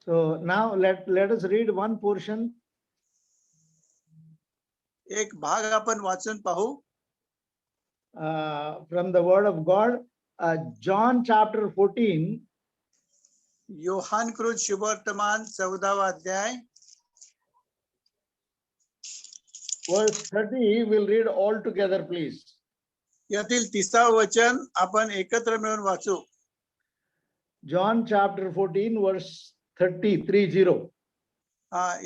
So now let us read one portion. एक भाग आपण वाचून पाहू. From the word of God, John chapter 14. Yohan कृत शुभवर्तमान 14वा अध्याय Verse 30, we'll read all together, please. यातील 30वे वचन आपण एकत्र मिळून वाचू. John chapter 14, verse 30, 30.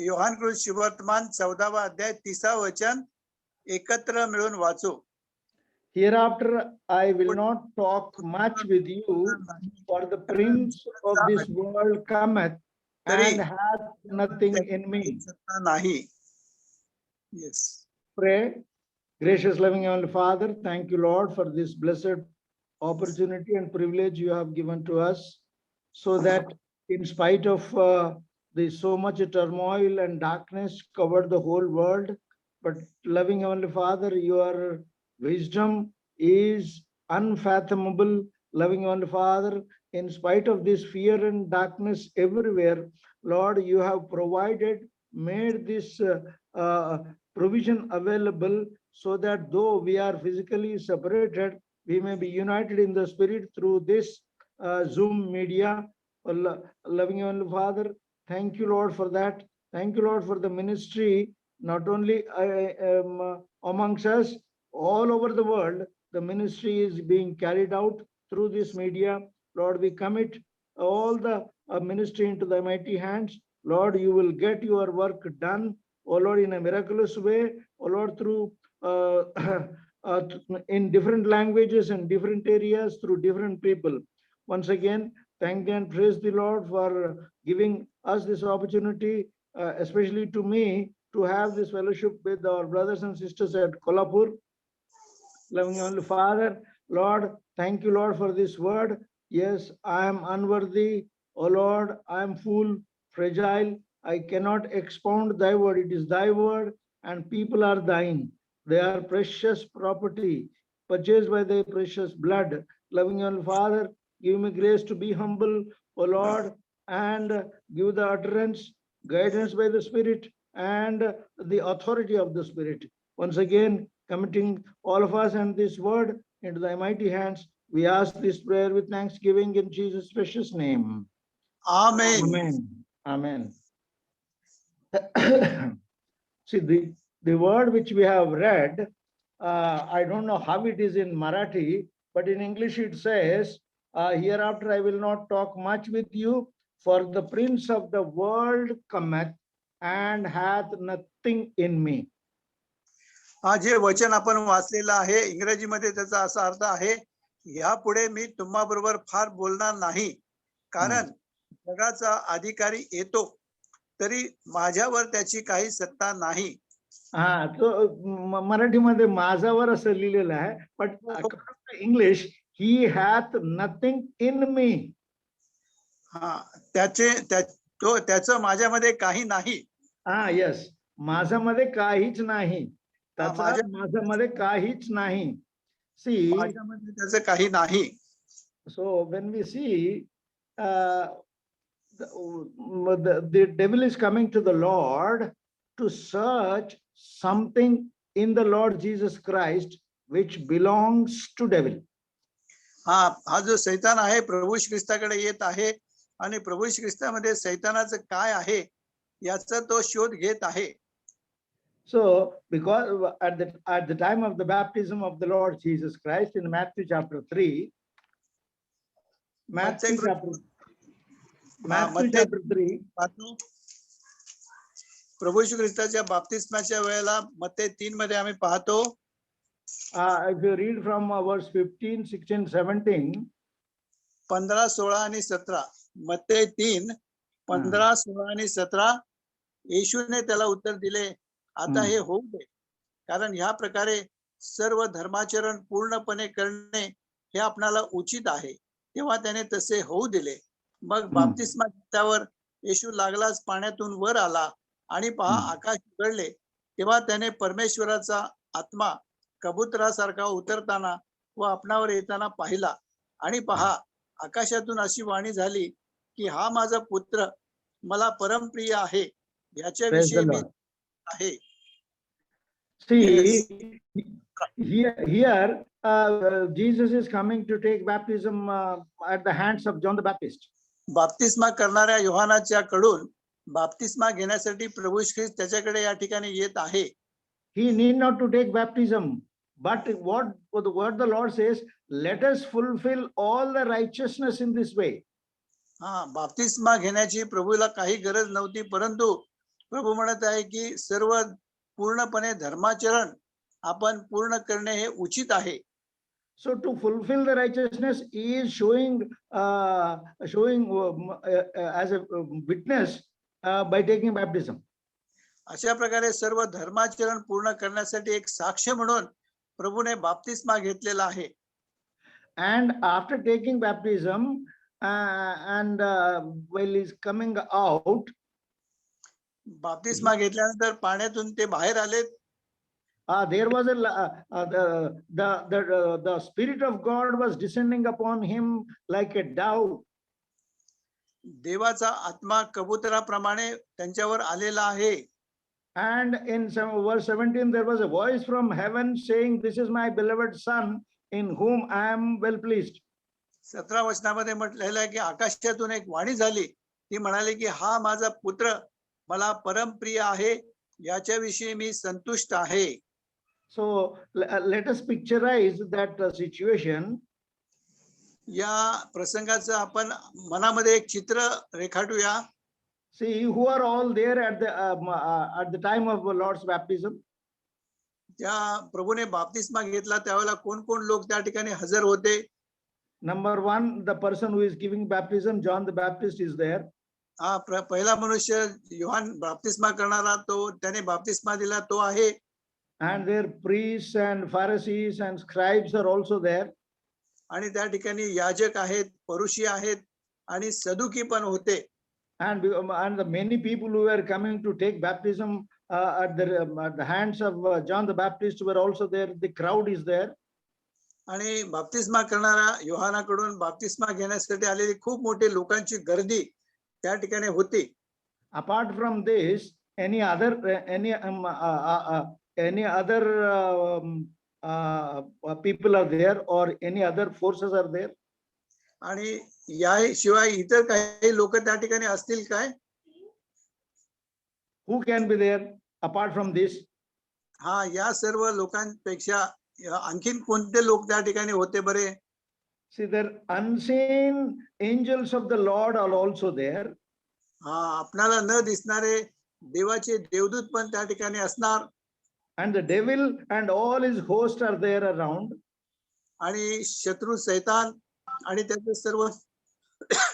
योहान कृत शुभवर्तमान 14वा अध्याय 30वे वचन एकत्र मिळून वाचू. Hereafter I will not talk much with you, for the prince of this world cometh and hath nothing in me. नाही. Yes. Pray. Gracious, loving Heavenly Father, thank you, Lord, for this blessed opportunity and privilege you have given to us, so that in spite of the so much turmoil and darkness covered the whole world, but loving Heavenly Father, your wisdom is unfathomable. Loving Heavenly Father, in spite of this fear and darkness everywhere, Lord, you have provided, made this provision available, so that though we are physically separated, we may be united in the spirit through this Zoom media. Loving Heavenly Father, thank you, Lord, for that. Thank you, Lord, for the ministry, not only amongst us, all over the world, the ministry is being carried out through this media. Lord, we commit all the ministry into thy mighty hands. Lord, you will get your work done, oh Lord, in a miraculous way, oh Lord, through in different languages and different areas, through different people. Once again, thank and praise the Lord for giving us this opportunity, especially to me, to have this fellowship with our brothers and sisters at Kolhapur. Loving Heavenly Father, Lord, thank you, Lord, for this word. Yes, I am unworthy. Oh Lord, I am full, fragile. I cannot expound thy word. It is thy word, and people are thine. They are precious property, purchased by thy precious blood. Loving Heavenly Father, give me grace to be humble, O Lord, and give the utterance, guidance by the Spirit, and the authority of the Spirit. Once again, committing all of us and this word into thy mighty hands, we ask this prayer with thanksgiving in Jesus' precious name. Amen. Amen. See, the word which we have read, I don't know how it is in Marathi, but in English it says, hereafter I will not talk much with you, for the prince of the world cometh and hath nothing in me. जे वचन आपण वाचलेलं आहे इंग्रजीमध्ये त्याचा असा अर्थ आहे, यापुढे मी तुम्हा बरोबर फार बोलणार नाही, कारण जगाचा अधिकारी येतो, तरी माझ्यावर त्याची काही सत्ता नाही. तो मराठीमध्ये माझ्यावर असं लिहिलेलं आहे, but English he hath nothing in me. त्याचं माझ्यामध्ये काही नाही. यस, माझ्यामध्ये काहीच नाही, माझ्यामध्ये काहीच नाही. See, माझ्यामध्ये त्याचं काही नाही. So when we see the devil is coming to the Lord to search something in the Lord Jesus Christ which belongs to devil. हा जो सैतान आहे प्रभू ख्रिस्ताकडे येत आहे, आणि प्रभू ख्रिस्तामध्ये सैतानाचं काय आहे याचा तो शोध घेत आहे. So, because at the time of the baptism of the Lord Jesus Christ in Matthew chapter 3, Matthew chapter 3, प्रभू ख्रिस्ताच्या बाप्तिस्माच्या वेळेला मत्ते 3 मध्ये आम्ही पाहतो. if you read from verse 15, 16, 17, 15, 16 आणि 17, मत्ते 3, 15, 16 आणि 17, येशूने त्याला उत्तर दिले, आता हे होऊ दे, कारण ह्या प्रकारे सर्व धर्माचरण पूर्णपणे करणे हे आपणाला उचित आहे. तेव्हा त्याने तसे होऊ दिले. मग बाप्तिस्मा घेतल्यावर येशू लागलाच पाण्यातून वर आला, आणि पहा आकाश उघडले. तेव्हा त्याने परमेश्वराचा आत्मा कबुतरासारखा उतरताना व आपणावर येताना पाहिला, आणि पहा आकाशातून अशी वाणी झाली की हा माझा पुत्र मला परमप्रिय आहे Praise the याच्याविषयी मी Lord. आहे. See, here Jesus is coming to take baptism at the hands of John the Baptist. बाप्तिस्मा करणाऱ्या योहानाच्या कडून बाप्तिस्मा घेण्यासाठी प्रभू ख्रिस्त त्याच्याकडे या ठिकाणी येत आहे. He need not to take baptism, but what the Lord says, let us fulfill all the righteousness in this way. हा, बाप्तिस्मा घेण्याची प्रभूला काही गरज नव्हती, परंतु प्रभू म्हणत आहे की सर्व पूर्णपणे धर्माचरण आपण पूर्ण करणे हे उचित आहे. So to fulfill the righteousness, he is showing as a witness by taking baptism. अशा प्रकारे सर्व धर्माचरण पूर्ण करण्यासाठी एक साक्ष म्हणून प्रभूने बाप्तिस्मा घेतलेला आहे. And after taking baptism and while he's coming out, बाप्तिस्मा घेतल्यानंतर पाण्यातून ते बाहेर आले. there was the Spirit of God was descending upon him like a dove. देवाचा आत्मा कबुतराप्रमाणे त्यांच्यावर आलेला आहे. And in verse 17, there was a voice from heaven saying, "This is my beloved Son, in whom I am well pleased." 17 वचनामध्ये म्हटलेलं आहे की आकाशातून एक वाणी झाली, ती म्हणाली की हा माझा पुत्र मला परमप्रिय आहे, याच्याविषयी मी संतुष्ट आहे. So let us picturize that situation. या प्रसंगाचं आपण मनामध्ये एक चित्र रेखाटूया. See, who are all there at the time of the Lord's baptism? त्या प्रभूने बाप्तिस्मा घेतला त्यावेळेला कोण कोण लोक त्या ठिकाणी हजर होते? Number one, the person who is giving baptism, John the Baptist, is there. हा, पहिला मनुष्य योहान बाप्तिस्मा करणारा, तो त्याने बाप्तिस्मा दिला, तो आहे. And their priests and Pharisees and scribes are also there. आणि त्या ठिकाणी याजक आहेत, परुषी आहेत आणि सदुकी पण होते. And the many people who were coming to take baptism at the hands of John the Baptist were also there. The crowd is there. आणि बाप्तिस्मा करणारा योहानाकडून बाप्तिस्मा घेण्यासाठी आलेली खूप मोठी लोकांची गर्दी त्या ठिकाणी होती. Apart from this, any other people are there, or any other forces are there? आणि याशिवाय इतर काही लोक त्या ठिकाणी असतील काय? Who can be there apart from this? हा, या सर्व लोकांपेक्षा आणखीन कोणते लोक त्या ठिकाणी होते बरे? See, the unseen angels of the Lord are also there. हा, आपणाला न दिसणारे देवाचे देवदूत पण त्या ठिकाणी असणार. And the devil and all his hosts are there around. आणि शत्रू सैतान आणि त्याचे सर्व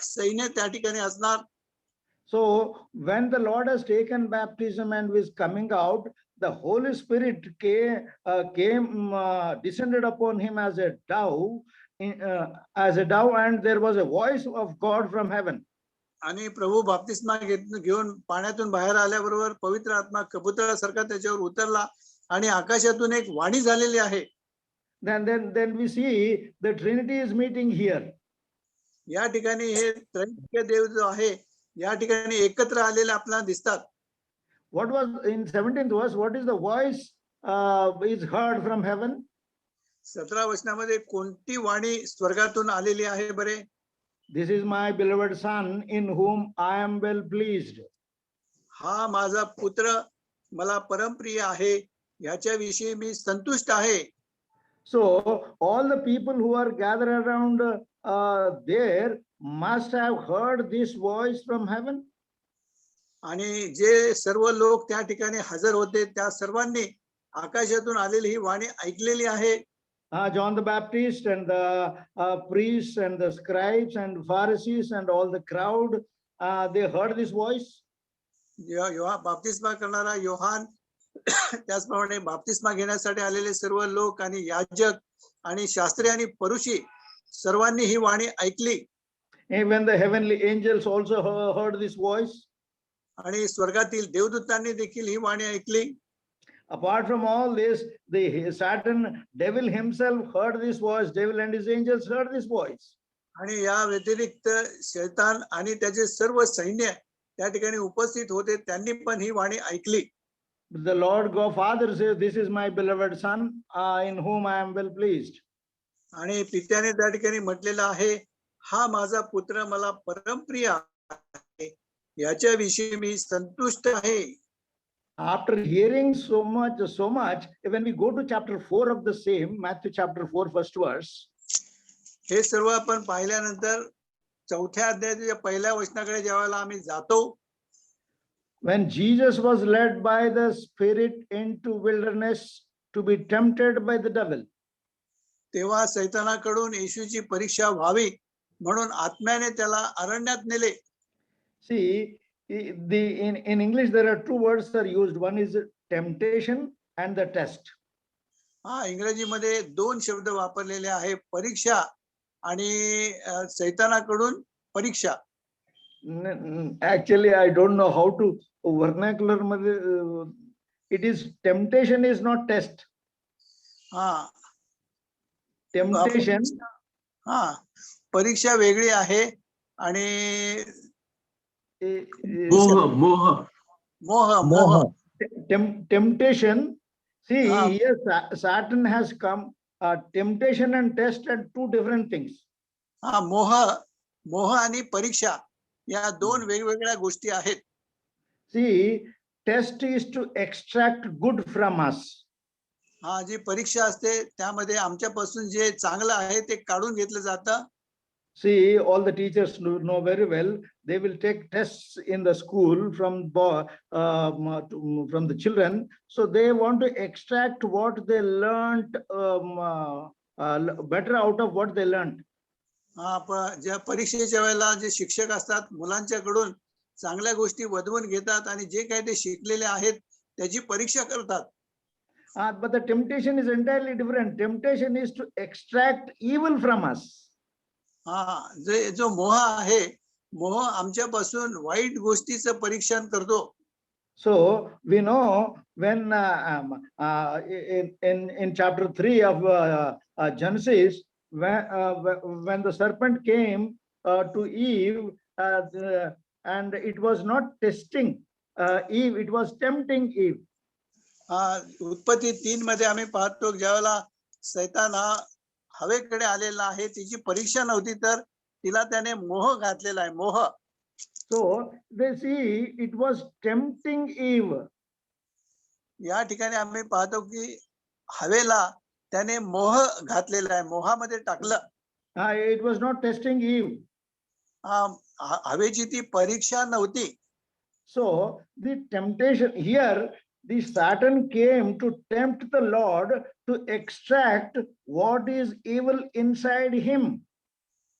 सैन्य त्या ठिकाणी असणार. So when the Lord has taken baptism and was coming out, the Holy Spirit descended upon him as a dove, and there was a voice of God from heaven. आणि प्रभू बाप्तिस्मा घेऊन पाण्यातून बाहेर आल्याबरोबर पवित्र आत्मा कबुतरासारखा त्याच्यावर उतरला आणि आकाशातून एक वाणी झालेली आहे. Then we see the Trinity is meeting here. या ठिकाणी हे त्रैलोक्य देव जो आहे या ठिकाणी एकत्र आलेले आपल्याला दिसतात. What was in 17th verse? What is the voice is heard from heaven? 17 वचनामध्ये कोणती वाणी स्वर्गातून आलेली आहे बरे? This is my beloved Son, in whom I am well pleased. हा माझा पुत्र मला परमप्रिय आहे, याच्याविषयी मी संतुष्ट आहे. So all the people who are gathered around there must have heard this voice from heaven. आणि जे सर्व लोक त्या ठिकाणी हजर होते त्या सर्वांनी आकाशातून आलेली ही वाणी ऐकलेली आहे. John the Baptist and the priests and the scribes and Pharisees and all the crowd, they heard this voice. बाप्तिस्मा करणारा योहान, त्याचप्रमाणे बाप्तिस्मा घेण्यासाठी आलेले सर्व लोक आणि याजक आणि शास्त्री आणि परुषी सर्वांनी ही वाणी ऐकली. Even the heavenly angels also heard this voice. आणि स्वर्गातील देवदूतांनी देखील ही वाणी ऐकली. Apart from all this, the Satan, devil himself heard this voice. Devil and his angels heard this voice. आणि या व्यतिरिक्त शैतान आणि त्याचे सर्व सैन्य त्या ठिकाणी उपस्थित होते त्यांनी पण ही वाणी ऐकली. The Lord God Father says, "This is my beloved Son, in whom I am well pleased." आणि पित्याने त्या ठिकाणी म्हटलेलं आहे, हा माझा पुत्र मला परमप्रिय आहे, याच्याविषयी मी संतुष्ट आहे. After hearing so much, when we go to chapter 4 of the same, Matthew chapter 4, first verse, हे सर्व आपण पाहिल्यानंतर चौथ्या अध्यायाच्या पहिल्या वचनाकडे जेव्हा आम्ही जातो, when Jesus was led by the Spirit into wilderness to be tempted by the devil. तेव्हा सैतानाकडून येशूची परीक्षा व्हावी म्हणून आत्म्याने त्याला अरण्यात नेले. See, in English there are two words that are used. One is temptation and the test. हा, इंग्रजीमध्ये दोन शब्द वापरलेले आहे, परीक्षा आणि सैतानाकडून परीक्षा. Actually, I don't know how to vernacular मध्ये, it is temptation is not test. हा, Temptation, हा, परीक्षा वेगळी आहे आणि मोह मोह मोह मोह temptation. See, Ah. here Satan has come. Temptation and test are two different things. हा, मोह मोह आणि परीक्षा या दोन वेगवेगळ्या गोष्टी आहेत. See, test is to extract good from us. हा, जी परीक्षा असते त्यामध्ये आमच्यापासून जे चांगलं आहे ते काढून घेतलं जातं. See, all the teachers know very well. They will take tests in the school from the children. So they want to extract what they learned, better out of what they learned. हा, ज्या परीक्षेच्या वेळेला जे शिक्षक असतात मुलांच्याकडून चांगल्या गोष्टी वदवून घेतात आणि जे काही ते शिकलेले आहेत त्याची परीक्षा करतात. But the temptation is entirely different. Temptation is to extract evil from us. हा, जो मोह आहे, मोह आमच्यापासून वाईट गोष्टीचं परीक्षण करतो. So we know when in chapter 3 of Genesis, when the serpent came to Eve, and it was not testing Eve, it was tempting Eve. उत्पत्ती 3 मध्ये आम्ही पाहतो ज्यावेळेला सैतान हा हवेकडे आलेला आहे, तिची परीक्षा नव्हती तर तिला त्याने मोह घातलेला आहे, मोह. So they see it was tempting Eve. या ठिकाणी आम्ही पाहतो की हवेला त्याने मोह घातलेला आहे, मोहामध्ये टाकलं. It was not testing Eve. हवेची ती परीक्षा नव्हती. So the temptation here, the Satan came to tempt the Lord to extract what is evil inside him.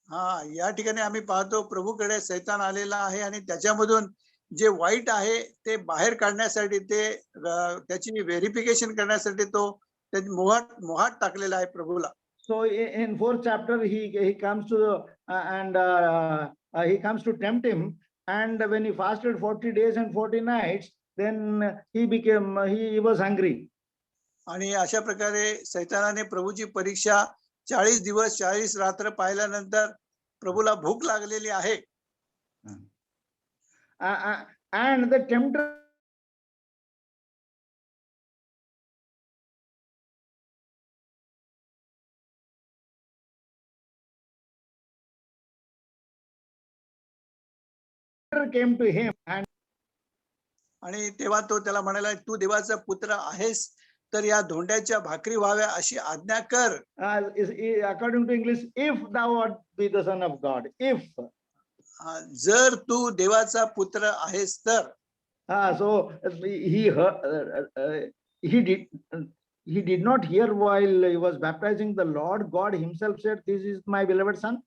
हा, या ठिकाणी आम्ही पाहतो प्रभूकडे सैतान आलेला आहे आणि त्याच्यामधून जे वाईट आहे ते बाहेर काढण्यासाठी, ते त्याची व्हेरिफिकेशन करण्यासाठी तो त्याची मोहात टाकलेला आहे प्रभूला. So in 4th chapter he comes to he comes to tempt him, and when he fasted 40 days and 40 nights, then he was hungry. आणि अशा प्रकारे सैतानाने प्रभूची परीक्षा 40 दिवस 40 रात्र पाहिल्यानंतर प्रभूला भूक लागलेली आहे. And the tempter came to him and आणि तेव्हा तो त्याला म्हणाला, तू देवाचा पुत्र आहेस तर या धोंड्याच्या भाकरी व्हाव्या अशी आज्ञा कर. according to English, if thou art be the son of God, if. जर तू देवाचा पुत्र आहेस तर. So he did not hear while he was baptizing the Lord. God himself said, "This is my beloved son."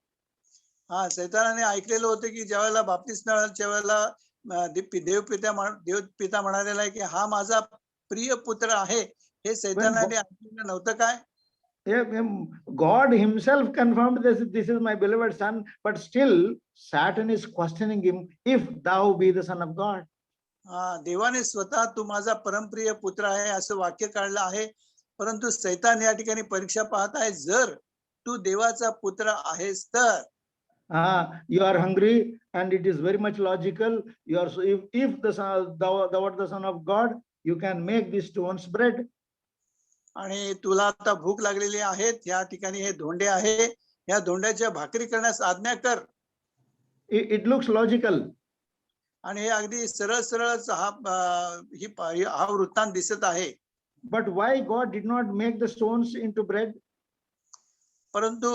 हा, सैतानाने ऐकलेलं होतं की ज्यावेळेला बाप्तिस्माच्या वेळेला देवपिता म्हणालेला आहे की हा माझा प्रिय पुत्र आहे. हे सैतानाने ऐकलेलं नव्हतं काय? God himself confirmed this is my beloved son, but still Satan is questioning him, if thou be the son of God. देवाने स्वतः तू माझा परमप्रिय पुत्र आहे असं वाक्य काढलं आहे, परंतु सैतान या ठिकाणी परीक्षा पाहत आहे, जर तू देवाचा पुत्र आहेस तर. You are hungry, and it is very much logical. You are so if the son, thou art the son of God, you can make these stones bread. आणि तुला आता भूक लागलेली आहे, या ठिकाणी हे धोंडे आहे, या धोंड्याच्या भाकरी करण्यास आज्ञा कर. It looks logical. आणि हे अगदी सरळ सरळच हा वृत्तांत दिसत आहे. But why God did not make the stones into bread? परंतु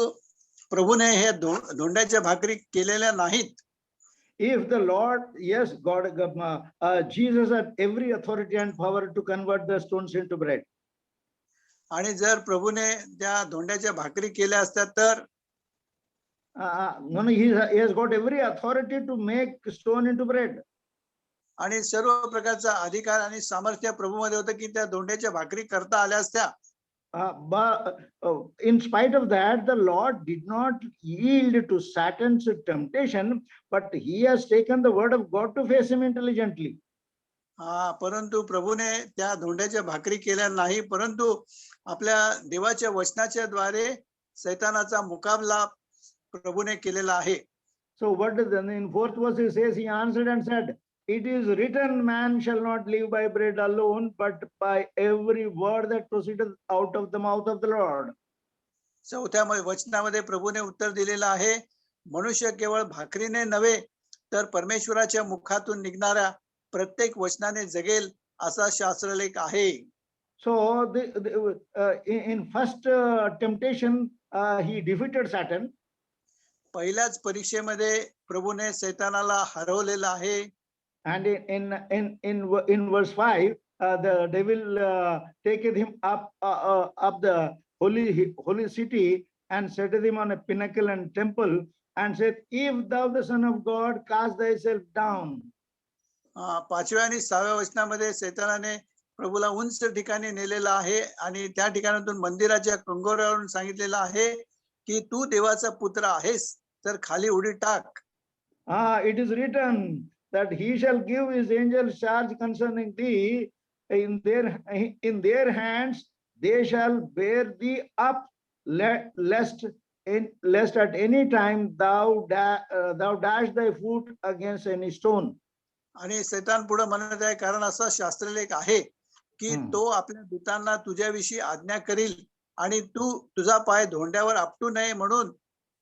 प्रभूने हे धोंड्याच्या भाकरी केलेल्या नाहीत. If the Lord, yes, God, Jesus had every authority and power to convert the stones into bread. आणि जर प्रभूने त्या धोंड्याच्या भाकरी केल्या असत्या तर No, he has got every authority to make stone into bread. आणि सर्व प्रकारचा अधिकार आणि सामर्थ्य प्रभूमध्ये होतं की त्या धोंड्याच्या भाकरी करता आल्या असत्या. But in spite of that, the Lord did not yield to Satan's temptation, but he has taken the word of God to face him intelligently. परंतु प्रभूने त्या धोंड्याच्या भाकरी केल्या नाही, परंतु आपल्या देवाच्या वचनाच्या द्वारे सैतानाचा मुकाबला प्रभूने केलेला आहे. So what does in fourth verse he says? He answered and said, "It is written, man shall not live by bread alone, but by every word that proceedeth out of the mouth of the Lord." चौथ्या वचनामध्ये प्रभूने उत्तर दिलेलं आहे, मनुष्य केवळ भाकरीने नव्हे तर परमेश्वराच्या मुखातून निघणाऱ्या प्रत्येक वचनाने जगेल असा शास्त्रलेख आहे. So in first temptation, he defeated Satan. पहिल्याच परीक्षेमध्ये प्रभूने सैतानाला हरवलेलं आहे. And in verse 5, the devil taketh him up the holy city and setteth him on a pinnacle and temple and said, "If thou the son of God, cast thyself down." पाचव्या आणि सहाव्या वचनामध्ये सैतानाने प्रभूला उंच ठिकाणी नेलेला आहे आणि त्या ठिकाणातून मंदिराच्या कंगोऱ्यावरून सांगितलेलं आहे की तू देवाचा पुत्र आहेस तर खाली उडी टाक. It is written that he shall give his angels charge concerning thee. In their hands they shall bear thee up, lest at any time thou dash thy foot against any stone. आणि सैतान पुढे म्हणत आहे, कारण असा शास्त्रलेख आहे की तो आपल्या दूतांना तुझ्याविषयी आज्ञा करील आणि तू तुझा पाय धोंड्यावर आपटू नये म्हणून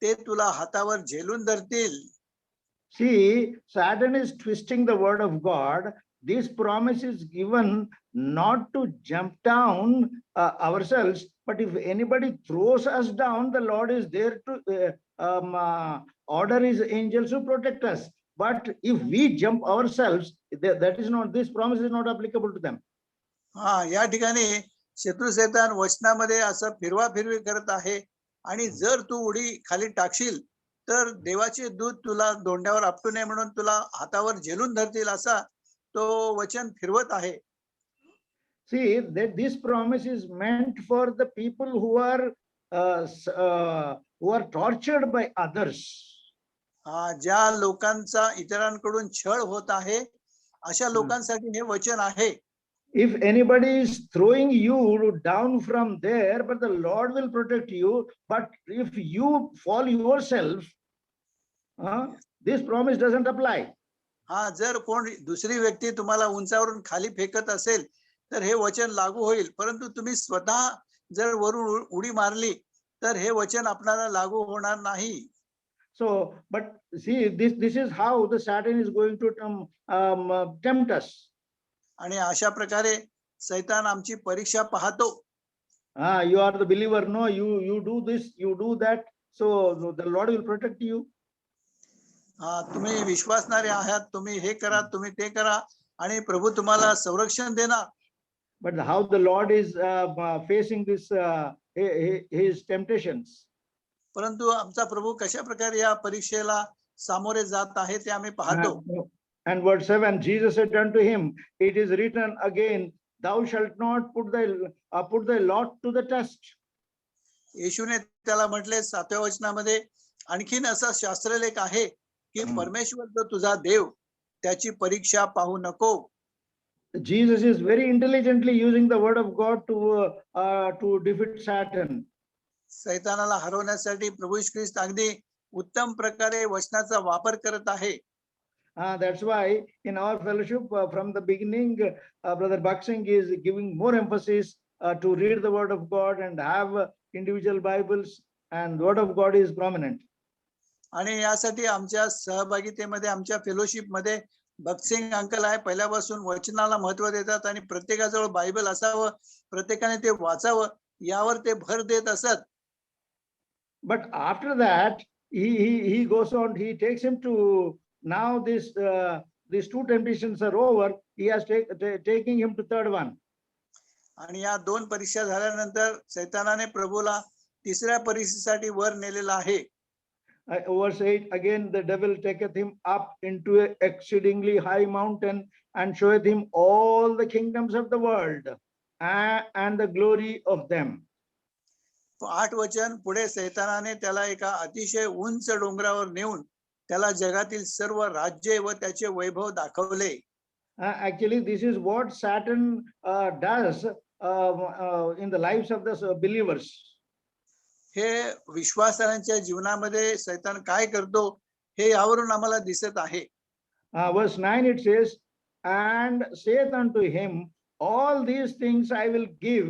ते तुला हातावर झेलून धरतील. See, Satan is twisting the word of God. This promise is given not to jump down ourselves, but if anybody throws us down, the Lord is there to order his angels to protect us. But if we jump ourselves, that is not, this promise is not applicable to them. या ठिकाणी शत्रू सैतान वचनामध्ये असं फिरवी करत आहे आणि जर तू उडी खाली टाकशील तर देवाचे दूत तुला धोंड्यावर आपटू नये म्हणून तुला हातावर झेलून धरतील असा तो वचन फिरवत आहे. See, that this promise is meant for the people who are tortured by others. ज्या लोकांचा इतरांकडून छळ होत आहे अशा लोकांसाठी हे वचन आहे. If anybody is throwing you down from there, but the Lord will protect you. But if you fall yourself, this promise doesn't apply. जर कोण दुसरी व्यक्ती तुम्हाला उंचावरून खाली फेकत असेल तर हे वचन लागू होईल, परंतु तुम्ही स्वतः जर वरून उडी मारली तर हे वचन आपल्याला लागू होणार नाही. So, but see, this is how the Satan is going to tempt us. आणि अशा प्रकारे सैतान आमची परीक्षा पाहतो. You are the believer, no, you do this, you do that, so the Lord will protect you. तुम्ही विश्वासणारे आहात, तुम्ही हे करा, तुम्ही ते करा आणि प्रभू तुम्हाला संरक्षण देणार. But how the Lord is facing this his temptations. परंतु आमचा प्रभू कशा प्रकारे या परीक्षेला सामोरे जात आहे ते आम्ही पाहतो. And verse 7, Jesus said unto him, "It is written again, thou shalt not put thy lot to the test." येशूने त्याला म्हटले 7व्या वचनामध्ये, आणखीन असा शास्त्रलेख आहे की परमेश्वर जो तुझा देव त्याची परीक्षा पाहू नको. Jesus is very intelligently using the word of God to defeat Satan. सैतानाला हरवण्यासाठी प्रभू ख्रिस्त अगदी उत्तम प्रकारे वचनाचा वापर करत आहे. That's why in our fellowship from the beginning, Brother Baksing is giving more emphasis to read the Word of God and have individual Bibles, and Word of God is prominent. आणि यासाठी आमच्या सहभागितेमध्ये आमच्या फेलोशिप मध्ये भक्तसिंग uncle आहे, पहिल्यापासून वचनाला महत्व देतात आणि प्रत्येकाजवळ बायबल असावं, प्रत्येकाने ते वाचावं यावर ते भर देत असत. But after that, he goes on, he takes him to now these two temptations are over. He has taking him to third one. आणि या दोन परीक्षा झाल्यानंतर सैतानाने प्रभूला तिसऱ्या परीक्षेसाठी वर नेलेला आहे. Verse 8 again, the devil taketh him up into an exceedingly high mountain and showeth him all the kingdoms of the world and the glory of them. 8 वचन पुढे सैतानाने त्याला एका अतिशय उंच डोंगरावर नेऊन त्याला जगातील सर्व राज्ये व त्याचे वैभव दाखवले. Actually, this is what Satan does in the lives of the believers. हे विश्वासाच्या जीवनामध्ये सैतान काय करतो हे यावरून आम्हाला दिसत आहे. Verse 9 it says, and saith unto him, all these things I will give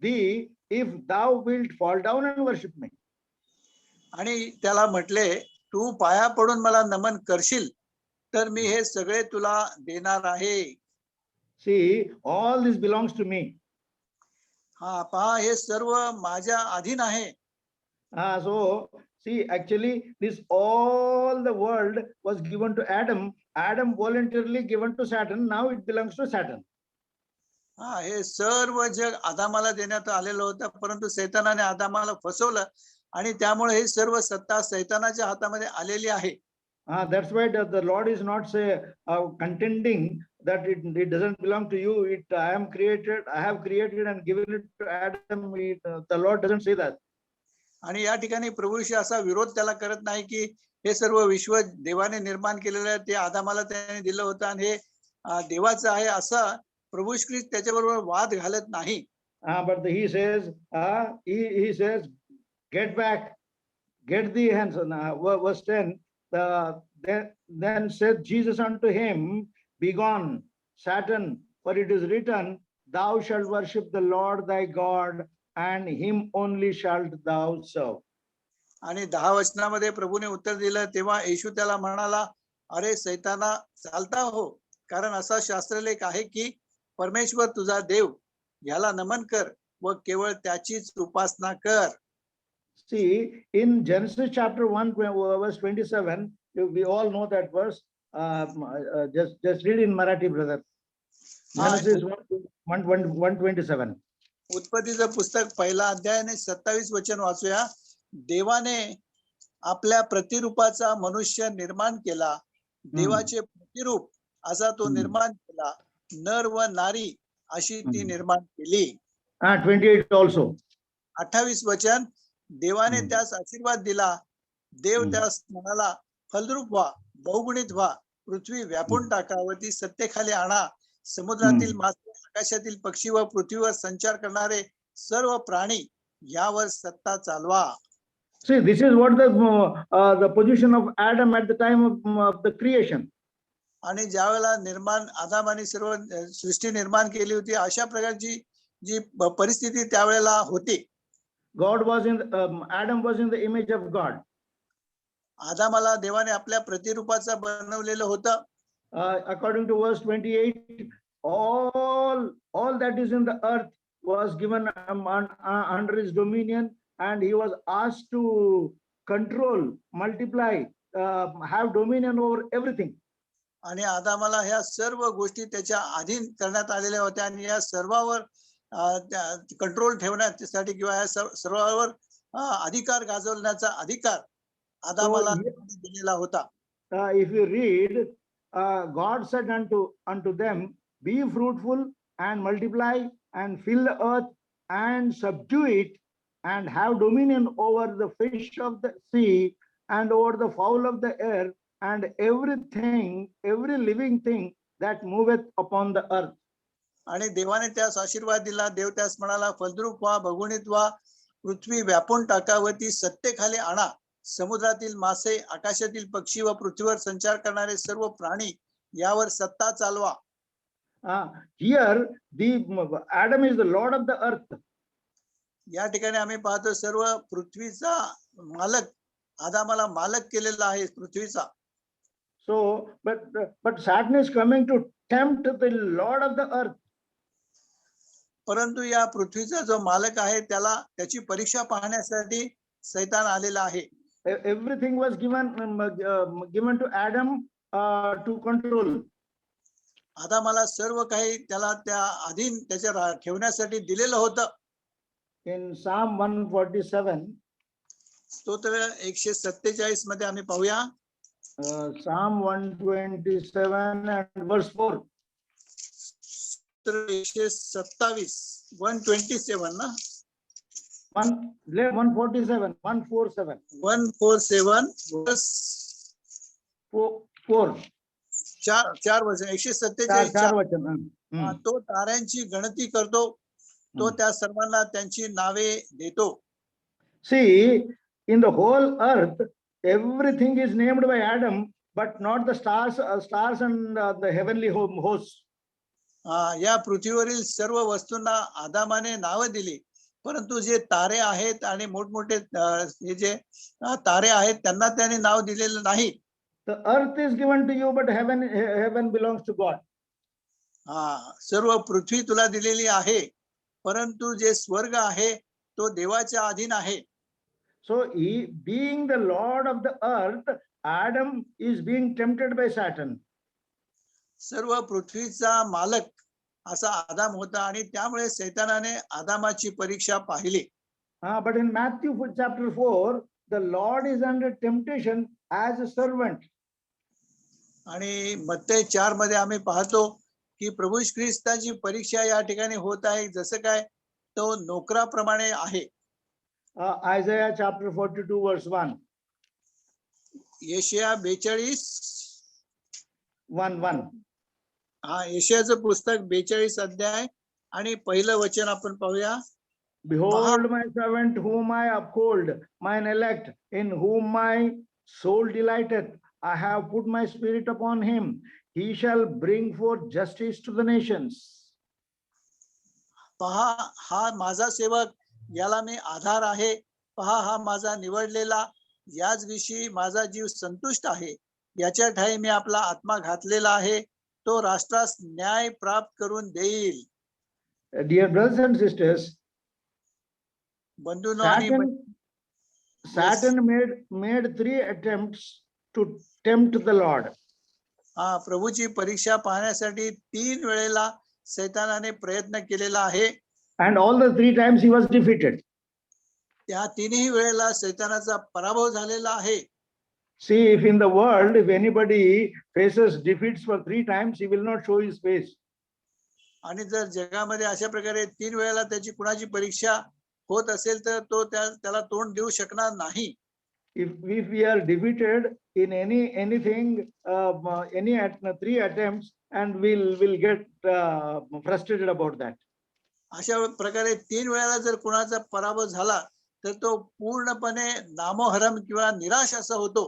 thee if thou wilt fall down and worship me. आणि त्याला म्हटले, तू पाया पडून मला नमन करशील तर मी हे सगळे तुला देणार आहे. See, all this belongs to me. हा पहा, हे सर्व माझ्या अधीन आहे. So see, actually this all the world was given to Adam. Adam voluntarily given to Satan. Now it belongs to Satan. हा हे सर्व जग आदामाला देण्यात आलेलं होतं, परंतु सैतानाने आदामाला फसवलं आणि त्यामुळे हे सर्व सत्ता सैतानाच्या हातामध्ये आलेली आहे. That's why the Lord is not contending that it doesn't belong to you. I have created and given it to Adam. The Lord doesn't say that. आणि या ठिकाणी प्रभूशी असा विरोध त्याला करत नाही की हे सर्व विश्व देवाने निर्माण केलेलं आहे, ते आदामाला त्याने दिलं होतं आणि हे देवाचं आहे, असं प्रभू ख्रिस्त त्याच्याबरोबर वाद घालत नाही. But he says, he says, get back, get thee hence. Verse 10, then said Jesus unto him, begone, Satan, for it is written, thou shalt worship the Lord thy God, and him only shalt thou serve. आणि 10 वचनामध्ये प्रभूने उत्तर दिलं, तेव्हा येशू त्याला म्हणाला, अरे सैताना, चालता हो, कारण असा शास्त्रलेख आहे की परमेश्वर तुझा देव याला नमन कर व केवळ त्याचीच उपासना कर. See, in Genesis chapter 1 verse 27, we all know that verse. Just read in Marathi, brother. Genesis 1:27. उत्पत्तीचं पुस्तक पहिला अध्याय आणि 27 वचन वाचूया. देवाने आपल्या प्रतिरूपाचा मनुष्य निर्माण केला, देवाचे प्रतिरूप असा तो निर्माण केला, नर व नारी अशी ती निर्माण केली. 28 also. 28 वचन, देवाने त्यास आशीर्वाद दिला, देव त्यास म्हणाला, फलद्रूप व्हा, बहुगुणित व्हा, पृथ्वी व्यापून टाका व ती सत्तेखाली आणा, समुद्रातील मासे, आकाशातील पक्षी व पृथ्वीवर संचार करणारे सर्व प्राणी यावर सत्ता चालवा. See, this is what the position of Adam at the time of the creation. आणि ज्यावेळेला निर्माण आदामाने सर्व सृष्टी निर्माण केली होती, अशा प्रकारची जी परिस्थिती त्यावेळेला होती. God was Adam was in the image of God. आदामाला देवाने आपल्या प्रतिरूपाचा बनवलेलं होतं. According to verse 28, all that is in the earth was given under his dominion, and he was asked to control, multiply, have dominion over everything. आणि आदामाला ह्या सर्व गोष्टी त्याच्या अधीन करण्यात आलेल्या होत्या आणि या सर्वावर कंट्रोल ठेवण्यासाठी किंवा या सर्वावर अधिकार गाजवण्याचा अधिकार आदामाला दिलेला होता. If you read, God said unto them, be fruitful and multiply and fill the earth and subdue it and have dominion over the fish of the sea and over the fowl of the air and every living thing that moveth upon the earth. आणि देवाने त्यास आशीर्वाद दिला. देव त्यास म्हणाला, फलद्रूप व्हा, बहुगुणित व्हा, पृथ्वी व्यापून टाका व ती सत्तेखाली आणा, समुद्रातील मासे, आकाशातील पक्षी व पृथ्वीवर संचार करणारे सर्व प्राणी यावर सत्ता चालवा. Here, Adam is the Lord of the earth. या ठिकाणी आम्ही पाहतो सर्व पृथ्वीचा मालक, आदामाला मालक केलेला आहे पृथ्वीचा. So, but Satan is coming to tempt the Lord of the earth. परंतु या पृथ्वीचा जो मालक आहे त्याला त्याची परीक्षा पाहण्यासाठी सैतान आलेला आहे. Everything was given to Adam to control. आदामाला सर्व काही त्याला त्या अधीन त्याच्या ठेवण्यासाठी दिलेलं होतं. In Psalm 147, स्तोत्र 147 मध्ये आम्ही पाहूया. Psalm 127 and verse 4. 127 127 ना 147 147 147 verse 4 चार वचन चार 147 वचन. तो ताऱ्यांची गणती करतो, तो त्या सर्वांना त्यांची नावे देतो. See, in the whole earth, everything is named by Adam, but not the stars and the heavenly hosts. या पृथ्वीवरील सर्व वस्तूंना आदामाने नावं दिली, परंतु जे तारे आहेत आणि मोठमोठे हे जे तारे आहेत त्यांना त्याने नाव दिलेलं नाही. The earth is given to you, but heaven belongs to God. सर्व पृथ्वी तुला दिलेली आहे, परंतु जे स्वर्ग आहे तो देवाच्या अधीन आहे. So he, being the Lord of the earth, Adam is being tempted by Satan. सर्व पृथ्वीचा मालक असा आदाम होता आणि त्यामुळे सैतानाने आदामाची परीक्षा पाहिली. But in Matthew chapter 4, the Lord is under temptation as a servant. आणि मत्तई 4 मध्ये आम्ही पाहतो की प्रभू ख्रिस्ताची परीक्षा या ठिकाणी होत आहे, जसं काय तो नोकराप्रमाणे आहे. Isaiah chapter 42 verse 1. यशाया 42 1. यशायाचं पुस्तक 42 अध्याय आणि पहिलं वचन आपण पाहूया. Behold my servant whom I uphold, mine elect, in whom my soul delighteth. I have put my spirit upon him. He shall bring forth justice to the nations. पहा, हा माझा सेवक, याला मी आधार आहे. पहा, हा माझा निवडलेला, याच विषयी माझा जीव संतुष्ट आहे. याच्या ठाई मी आपला आत्मा घातलेला आहे. तो राष्ट्रास न्याय प्राप्त करून देईल. Dear brothers and sisters, बंधूंनो आणि Satan made 3 attempts to tempt the Lord. प्रभूची परीक्षा पाहण्यासाठी 3 वेळेला सैतानाने प्रयत्न केलेला आहे. And all the 3 times he was defeated. त्या 3ही वेळेला सैतानाचा पराभव झालेला आहे. See, if in the world, if anybody faces defeats for 3 times, he will not show his face. आणि जर जगामध्ये अशा प्रकारे 3 वेळेला त्याची कुणाची परीक्षा होत असेल तर तो त्याला तोंड देऊ शकणार नाही. If we are defeated in anything, any 3 attempts, and we'll get frustrated about that. अशा प्रकारे 3 वेळेला जर कुणाचा पराभव झाला तर तो पूर्णपणे नामोहरम किंवा निराश असा होतो.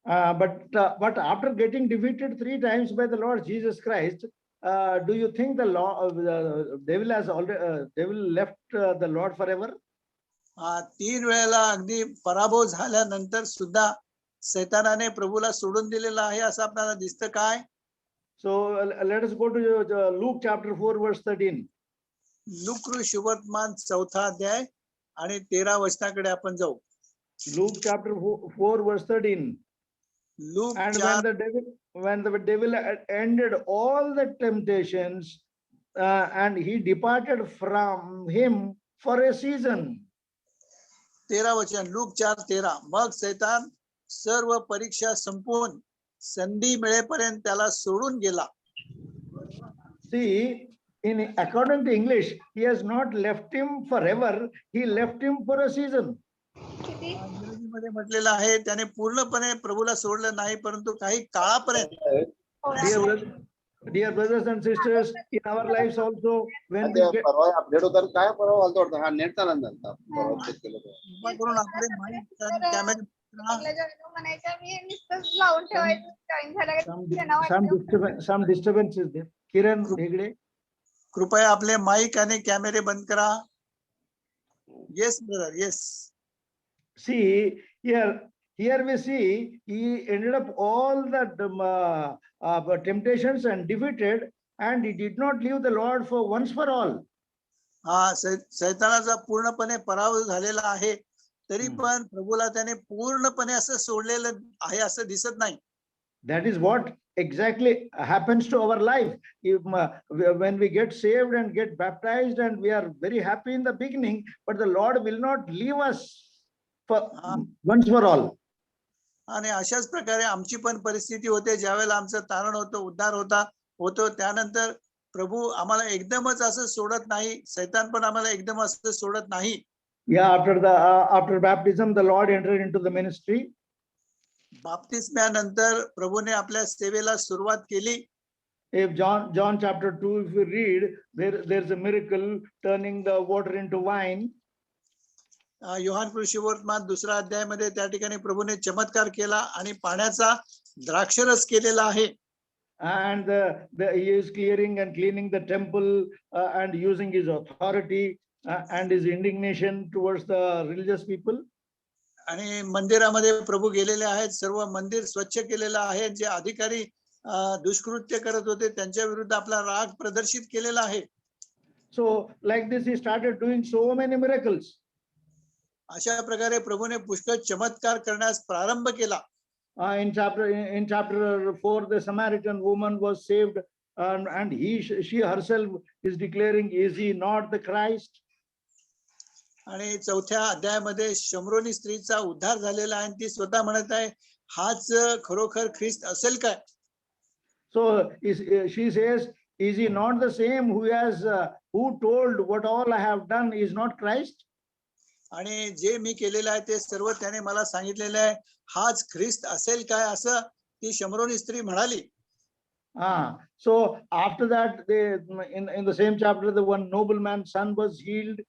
But after getting defeated 3 times by the Lord Jesus Christ, do you think the devil has already devil left the Lord forever? 3 वेळेला अगदी पराभव झाल्यानंतर सुद्धा सैतानाने प्रभूला सोडून दिलेला आहे असं आपल्याला दिसतं काय? So let us go to Luke chapter 4 verse 13. Look शुभवर्तमान 4 अध्याय आणि 13 वचनाकडे आपण जाऊ. Luke chapter 4 verse 13. Look And 4 when the devil had ended all the temptations, and he departed from him for a season. 13 वचन, लूक 4:13. मग सैतान सर्व परीक्षा संपवून संधी मिळेपर्यंत त्याला सोडून गेला. See, according to English, he has not left him forever, he left him for a season. इंग्रजीमध्ये म्हटलेलं आहे त्याने पूर्णपणे प्रभूला सोडलं नाही, परंतु काही काळापर्यंत. Dear brothers and sisters, in our lives also, when we get update होता काय परवा आलता वाटतं. हा नेट चालत नव्हता परवा चेक केलं तर. करून आपले माईक कॅमेरे चांगलं जेवण म्हणायचं मी नुसतंच लावून ठेवायचं जॉईन झालं Some, की त्यांना some वाटतं. disturbance, some disturbance is there. Kiran Hegde. कृपया आपले माईक आणि कॅमेरे बंद करा. Yes brother, yes. See, here we see he ended up all the temptations and defeated, and he did not leave the Lord for once for all. हा, सैतानाचा पूर्णपणे पराभव झालेला आहे, तरी पण प्रभूला त्याने पूर्णपणे असं सोडलेलं आहे असं दिसत नाही. That is what exactly happens to our life. When we get saved and get baptized, and we are very happy in the beginning, but the Lord will not leave us for once for all. आणि अशाच प्रकारे आमची पण परिस्थिती होते, ज्यावेळेला आमचं तारण होतं, उद्धार होतो, त्यानंतर प्रभू आम्हाला एकदमच असं सोडत नाही, सैतान पण आम्हाला एकदम असं सोडत नाही. Yeah, after baptism, the Lord entered into the ministry. बाप्तिस्म्यानंतर प्रभूने आपल्या सेवेला सुरुवात केली. If John chapter 2, if you read, there's a miracle turning the water into wine. Yohan कृषीवर्तमान 2रा अध्यायामध्ये त्या ठिकाणी प्रभूने चमत्कार केला आणि पाण्याचा द्राक्षरस केलेला आहे. And he is clearing and cleaning the temple and using his authority and his indignation towards the religious people. आणि मंदिरामध्ये प्रभू गेलेले आहेत, सर्व मंदिर स्वच्छ केलेलं आहे. जे अधिकारी दुष्कृत्य करत होते त्यांच्या विरुद्ध आपला राग प्रदर्शित केलेला आहे. So like this he started doing so many miracles. अशा प्रकारे प्रभूने पुष्कळ चमत्कार करण्यास प्रारंभ केला. In chapter 4, the Samaritan woman was saved, and she herself is declaring, is he not the Christ? आणि 4थ्या अध्यायामध्ये शमरोनी स्त्रीचा उद्धार झालेला आहे आणि ती स्वतः म्हणत आहे, हाच खरोखर ख्रिस्त असेल काय? So she says, is he not the same who told what all I have done is not Christ? आणि जे मी केलेलं आहे ते सर्व त्याने मला सांगितलेलं आहे, हाच ख्रिस्त असेल काय असं ती शमरोनी स्त्री म्हणाली. So after that, in the same chapter, the one nobleman's son was healed.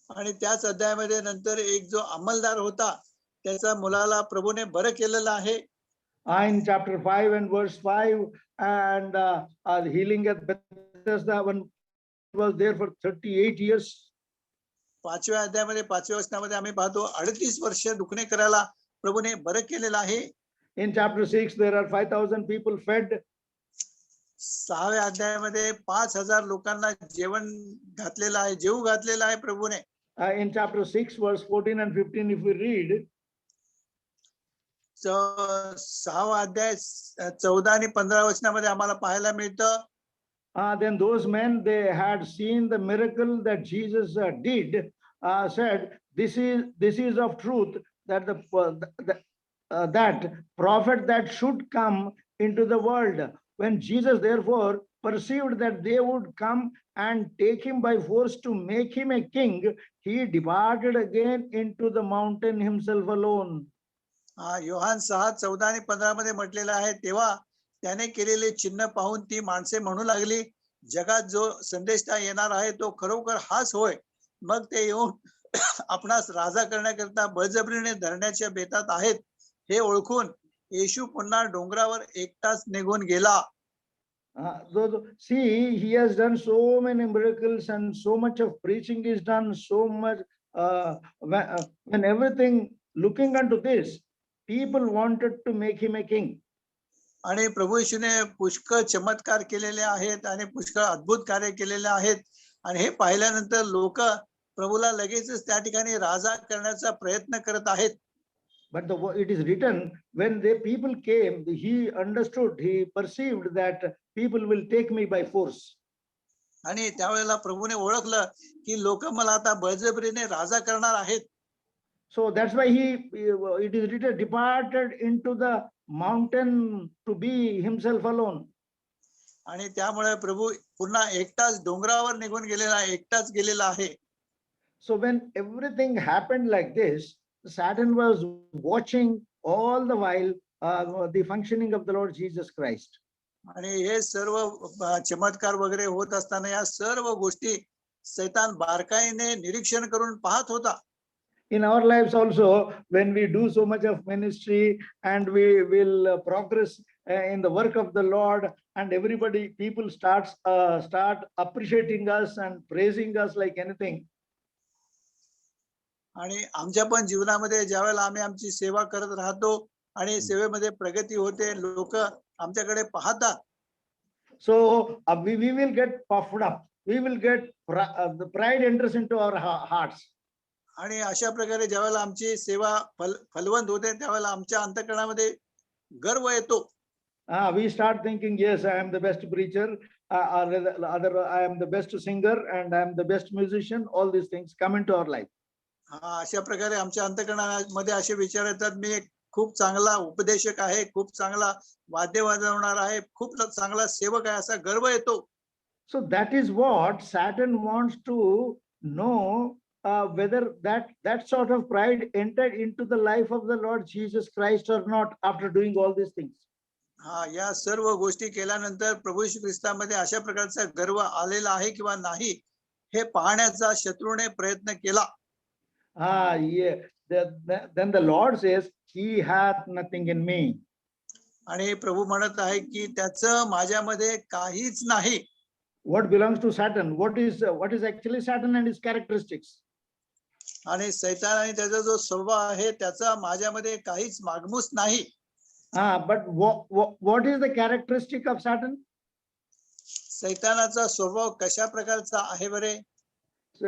आणि त्याच अध्यायामध्ये नंतर एक जो अंमलदार होता त्याच्या मुलाला प्रभूने बरं केलेलं आहे. In chapter 5 and verse 5, and healing at Bethesda, one was there for 38 years. 5व्या अध्यायामध्ये 5व्या वचनामध्ये आम्ही पाहतो 38 वर्ष दुखणे करायला प्रभूने बरं केलेलं आहे. In chapter 6, there are 5,000 people fed. 6व्या अध्यायामध्ये 5,000 लोकांना जेवण घातलेलं आहे, जेवू घातलेलं आहे प्रभूने. In chapter 6, verse 14 and 15, if we read, 6वा अध्याय 14 आणि 15 वचनामध्ये आम्हाला पाहायला मिळतं. then those men, they had seen the miracle that Jesus did, said, this is of truth, that that prophet that should come into the world. When Jesus therefore perceived that they would come and take him by force to make him a king, he departed again into the mountain himself alone. Yohan 6:14 आणि 15 मध्ये म्हटलेलं आहे, तेव्हा त्याने केलेले चिन्ह पाहून ती माणसे म्हणू लागली, जगात जो संदेशता येणार आहे तो खरोखर हाच होय. मग ते येऊन आपणास राजा करण्याकरता बळजबरीने धरण्याच्या बेतात आहेत हे ओळखून येशू पुन्हा डोंगरावर एकटाच निघून गेला. See, he has done so many miracles and so much of preaching is done, so much when everything looking unto this, people wanted to make him a king. आणि प्रभू येशूने पुष्कळ चमत्कार केलेले आहेत आणि पुष्कळ अद्भुत कार्य केलेले आहेत आणि हे पाहिल्यानंतर लोक प्रभूला लगेचच त्या ठिकाणी राजा करण्याचा प्रयत्न करत आहेत. But it is written, when the people came, he understood, he perceived that people will take me by force. आणि त्यावेळेला प्रभूने ओळखलं की लोक मला आता बळजबरीने राजा करणार आहेत. So that's why it is written, departed into the mountain to be himself alone. आणि त्यामुळे प्रभू पुन्हा एकटाच डोंगरावर निघून गेलेला, एकटाच गेलेला आहे. So when everything happened like this, Satan was watching all the while the functioning of the Lord Jesus Christ. आणि हे सर्व चमत्कार वगैरे होत असताना या सर्व गोष्टी सैतान बारकाईने निरीक्षण करून पाहत होता. in our lives also, when we do so much of ministry and we will progress in the work of the Lord, and everybody, people start appreciating us and praising us like anything. आणि आमच्या पण जीवनामध्ये ज्यावेळेला आम्ही आमची सेवा करत राहतो आणि सेवेमध्ये प्रगती होते, लोक आमच्याकडे पाहतात, So we will get puffed up. We will get the pride enters into our hearts. आणि अशा प्रकारे ज्यावेळेला आमची सेवा फलवंत होते, त्यावेळेला आमच्या अंतःकरणामध्ये गर्व येतो. We start thinking, yes, I am the best preacher, or I am the best singer, and I am the best musician. All these things come into our life. अशा प्रकारे आमच्या अंतःकरणामध्ये असे विचार येतात, मी एक खूप चांगला उपदेशक आहे, खूप चांगला वाद्य वाजवणार आहे, खूप चांगला सेवक आहे, असा गर्व येतो. So that is what Satan wants to know, whether that sort of pride entered into the life of the Lord Jesus Christ or not after doing all these things. या सर्व गोष्टी केल्यानंतर प्रभू येशू ख्रिस्तामध्ये अशा प्रकारचा गर्व आलेला आहे किंवा नाही, हे पाहण्याचा शत्रूने प्रयत्न केला. Yeah. Then the Lord says, he hath nothing in me. आणि प्रभू म्हणत आहे की त्याचं माझ्यामध्ये काहीच नाही. What belongs to Satan? What is actually Satan and his characteristics? आणि सैतान आणि त्याचा जो स्वभाव आहे, त्याचा माझ्यामध्ये काहीच मागमूस नाही. But what is the characteristic of Satan? सैतानाचा स्वभाव कशा प्रकारचा आहे बरे? So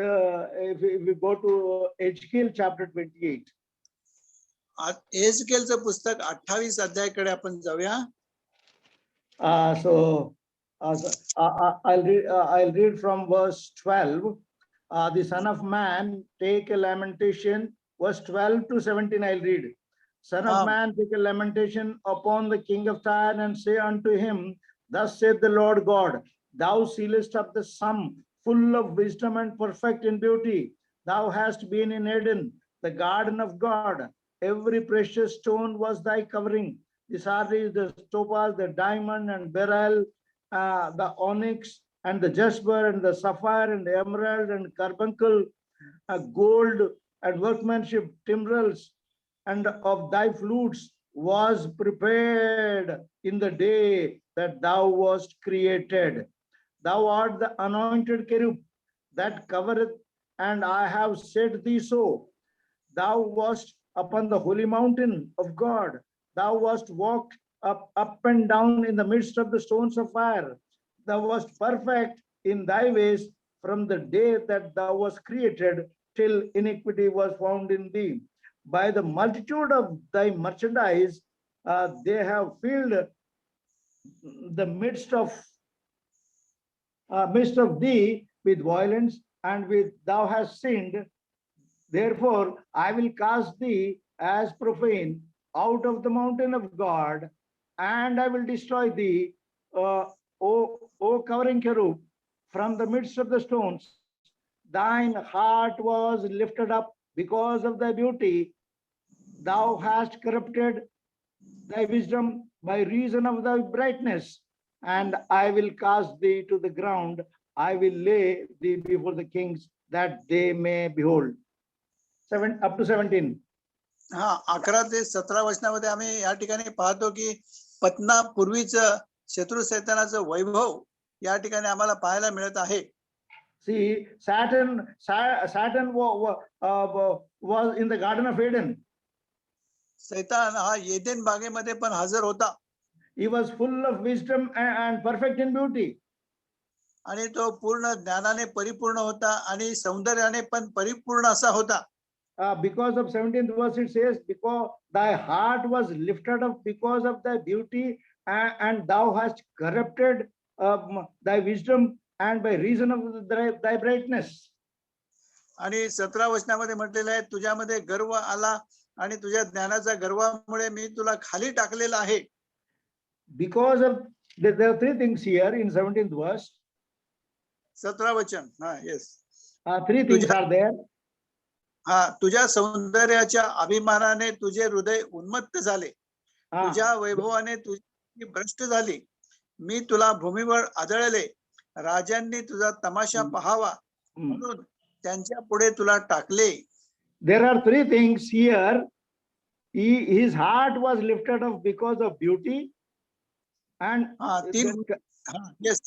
if we go to Ezekiel chapter 28. एहezkelचं पुस्तक 28 अध्यायाकडे आपण जाऊया. So I'll read from verse 12. The Son of Man, take a lamentation. Verse 12 to 17 I'll read. Son of man, take a lamentation upon the king of Tyre, and say unto him, thus saith the Lord God, thou sealest up the sum, full of wisdom and perfect in beauty. Thou hast been in Eden, the garden of God. Every precious stone was thy covering. The sardius, the topaz, the diamond and beryl, the onyx and the jasper and the sapphire and the emerald and carbuncle, gold and workmanship, timbrels, and of thy flutes was prepared in the day that thou wast created. Thou art the anointed cherub that covereth, and I have set thee so. Thou wast upon the holy mountain of God. Thou wast walked up and down in the midst of the stones of fire. Thou wast perfect in thy ways from the day that thou wast created till iniquity was found in thee. By the multitude of thy merchandise, they have filled the midst of thee with violence, and with thou hast sinned. Therefore I will cast thee as profane out of the mountain of God, and I will destroy thee, O covering cherub, from the midst of the stones. Thine heart was lifted up because of thy beauty. Thou hast corrupted thy wisdom by reason of thy brightness, and I will cast thee to the ground. I will lay thee before the kings, that they may behold. 7 up to 17. 11 ते 17 वचनामध्ये आम्ही या ठिकाणी पाहतो की पतना पूर्वीचं शत्रू सैतानाचं वैभव या ठिकाणी आम्हाला पाहायला मिळत आहे. See, Satan was in the Garden of Eden. सैतान हा एदेन बागेमध्ये पण हजर होता. He was full of wisdom and perfect in beauty. आणि तो पूर्ण ज्ञानाने परिपूर्ण होता आणि सौंदर्याने पण परिपूर्ण असा होता. Because of 17th verse it says, because thy heart was lifted up because of thy beauty, and thou hast corrupted thy wisdom and by reason of thy brightness. आणि 17 वचनामध्ये म्हटलेलं आहे, तुझ्यामध्ये गर्व आला आणि तुझ्या ज्ञानाच्या गर्वामुळे मी तुला खाली टाकलेला आहे. Because of there are three things here in 17th verse. 17 वचन. Yes. Three things are there. तुझ्या सौंदर्याच्या अभिमानाने तुझे हृदय उन्मत्त झाले. तुझ्या वैभवाने तुझी भ्रष्ट झाली. मी तुला भूमीवर आदळले. राजांनी तुझा तमाशा पाहावा म्हणून त्यांच्या पुढे तुला टाकले. there are three things here. His heart was lifted up because of beauty, and हा तीन हा yes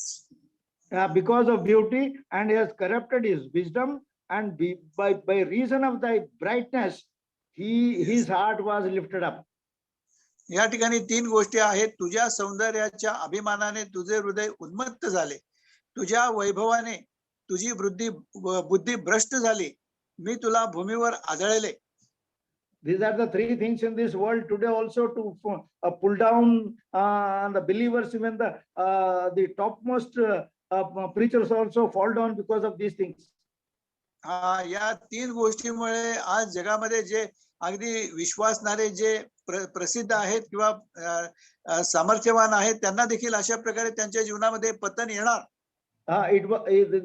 because of beauty, and he has corrupted his wisdom, and by reason of thy brightness, his heart was lifted up. या ठिकाणी तीन गोष्टी आहेत. तुझ्या सौंदर्याच्या अभिमानाने तुझे हृदय उन्मत्त झाले, तुझ्या वैभवाने तुझी बुद्धी भ्रष्ट झाली, मी तुला भूमीवर आदळले. These are the three things in this world today also to pull down the believers. Even the topmost preachers also fall down because of these things. या तीन गोष्टीमुळे आज जगामध्ये जे अगदी विश्वासणारे जे प्रसिद्ध आहेत किंवा सामर्थ्यवान आहेत त्यांना देखील अशा प्रकारे त्यांच्या जीवनामध्ये पतन येणार.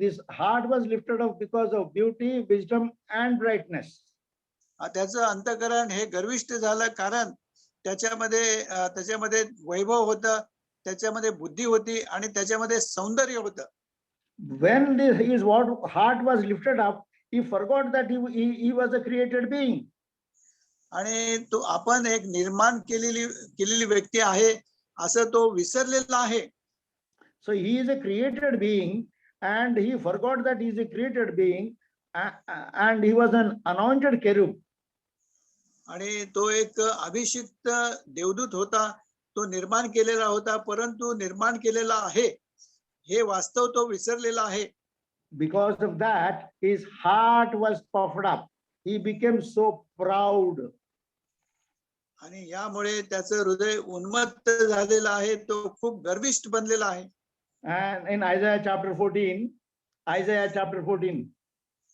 This heart was lifted up because of beauty, wisdom, and brightness. त्याचं अंतःकरण हे गर्विष्ठ झालं कारण त्याच्यामध्ये वैभव होतं, त्याच्यामध्ये बुद्धी होती आणि त्याच्यामध्ये सौंदर्य होतं. When his heart was lifted up, he forgot that he was a created being. आणि तो आपण एक निर्माण केलेली व्यक्ती आहे असं तो विसरलेला आहे. So he is a created being, and he forgot that he is a created being, and he was an anointed cherub. आणि तो एक अभिषिक्त देवदूत होता, तो निर्माण केलेला होता, परंतु निर्माण केलेला आहे हे वास्तव तो विसरलेला आहे. Because of that, his heart was puffed up. He became so proud. आणि यामुळे त्याचं हृदय उन्मत्त झालेलं आहे, तो खूप गर्विष्ठ बनलेला आहे. And in Isaiah chapter 14,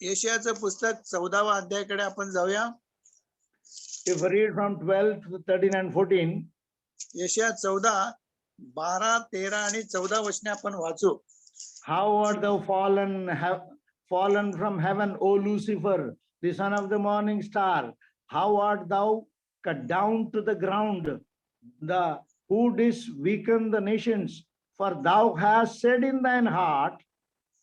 यशायाचं पुस्तक 14वा अध्यायाकडे आपण जाऊया. if we read from 12 to 13 and 14, यशया 14, 12, 13 आणि 14 वचने आपण वाचू. how art thou fallen from heaven, O Lucifer, the son of the morning star? How art thou cut down to the ground, who didst weaken the nations? For thou hast said in thine heart,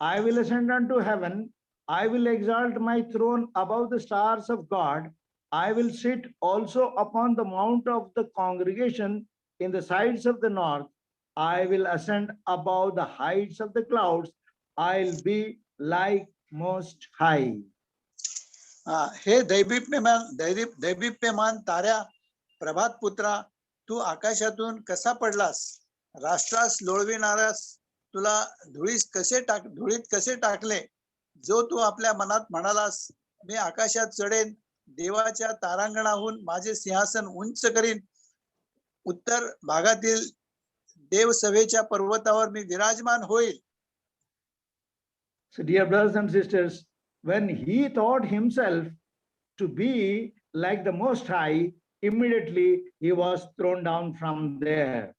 I will ascend unto heaven, I will exalt my throne above the stars of God. I will sit also upon the mount of the congregation in the sides of the north. I will ascend above the heights of the clouds. I'll be like Most High. हे दैदिप्यमान ताऱ्या, प्रभात पुत्रा, तू आकाशातून कसा पडलास? राष्ट्रास लोळविणाऱ्यास तुला धुळीत कसे टाकले? जो तू आपल्या मनात म्हणालास, मी आकाशात चढेन, देवाच्या तारांगणाहून माझे सिंहासन उंच करीन, उत्तर भागातील देवसभेच्या पर्वतावर मी विराजमान होईल. So dear brothers and sisters, when he thought himself to be like the Most High, immediately he was thrown down from there.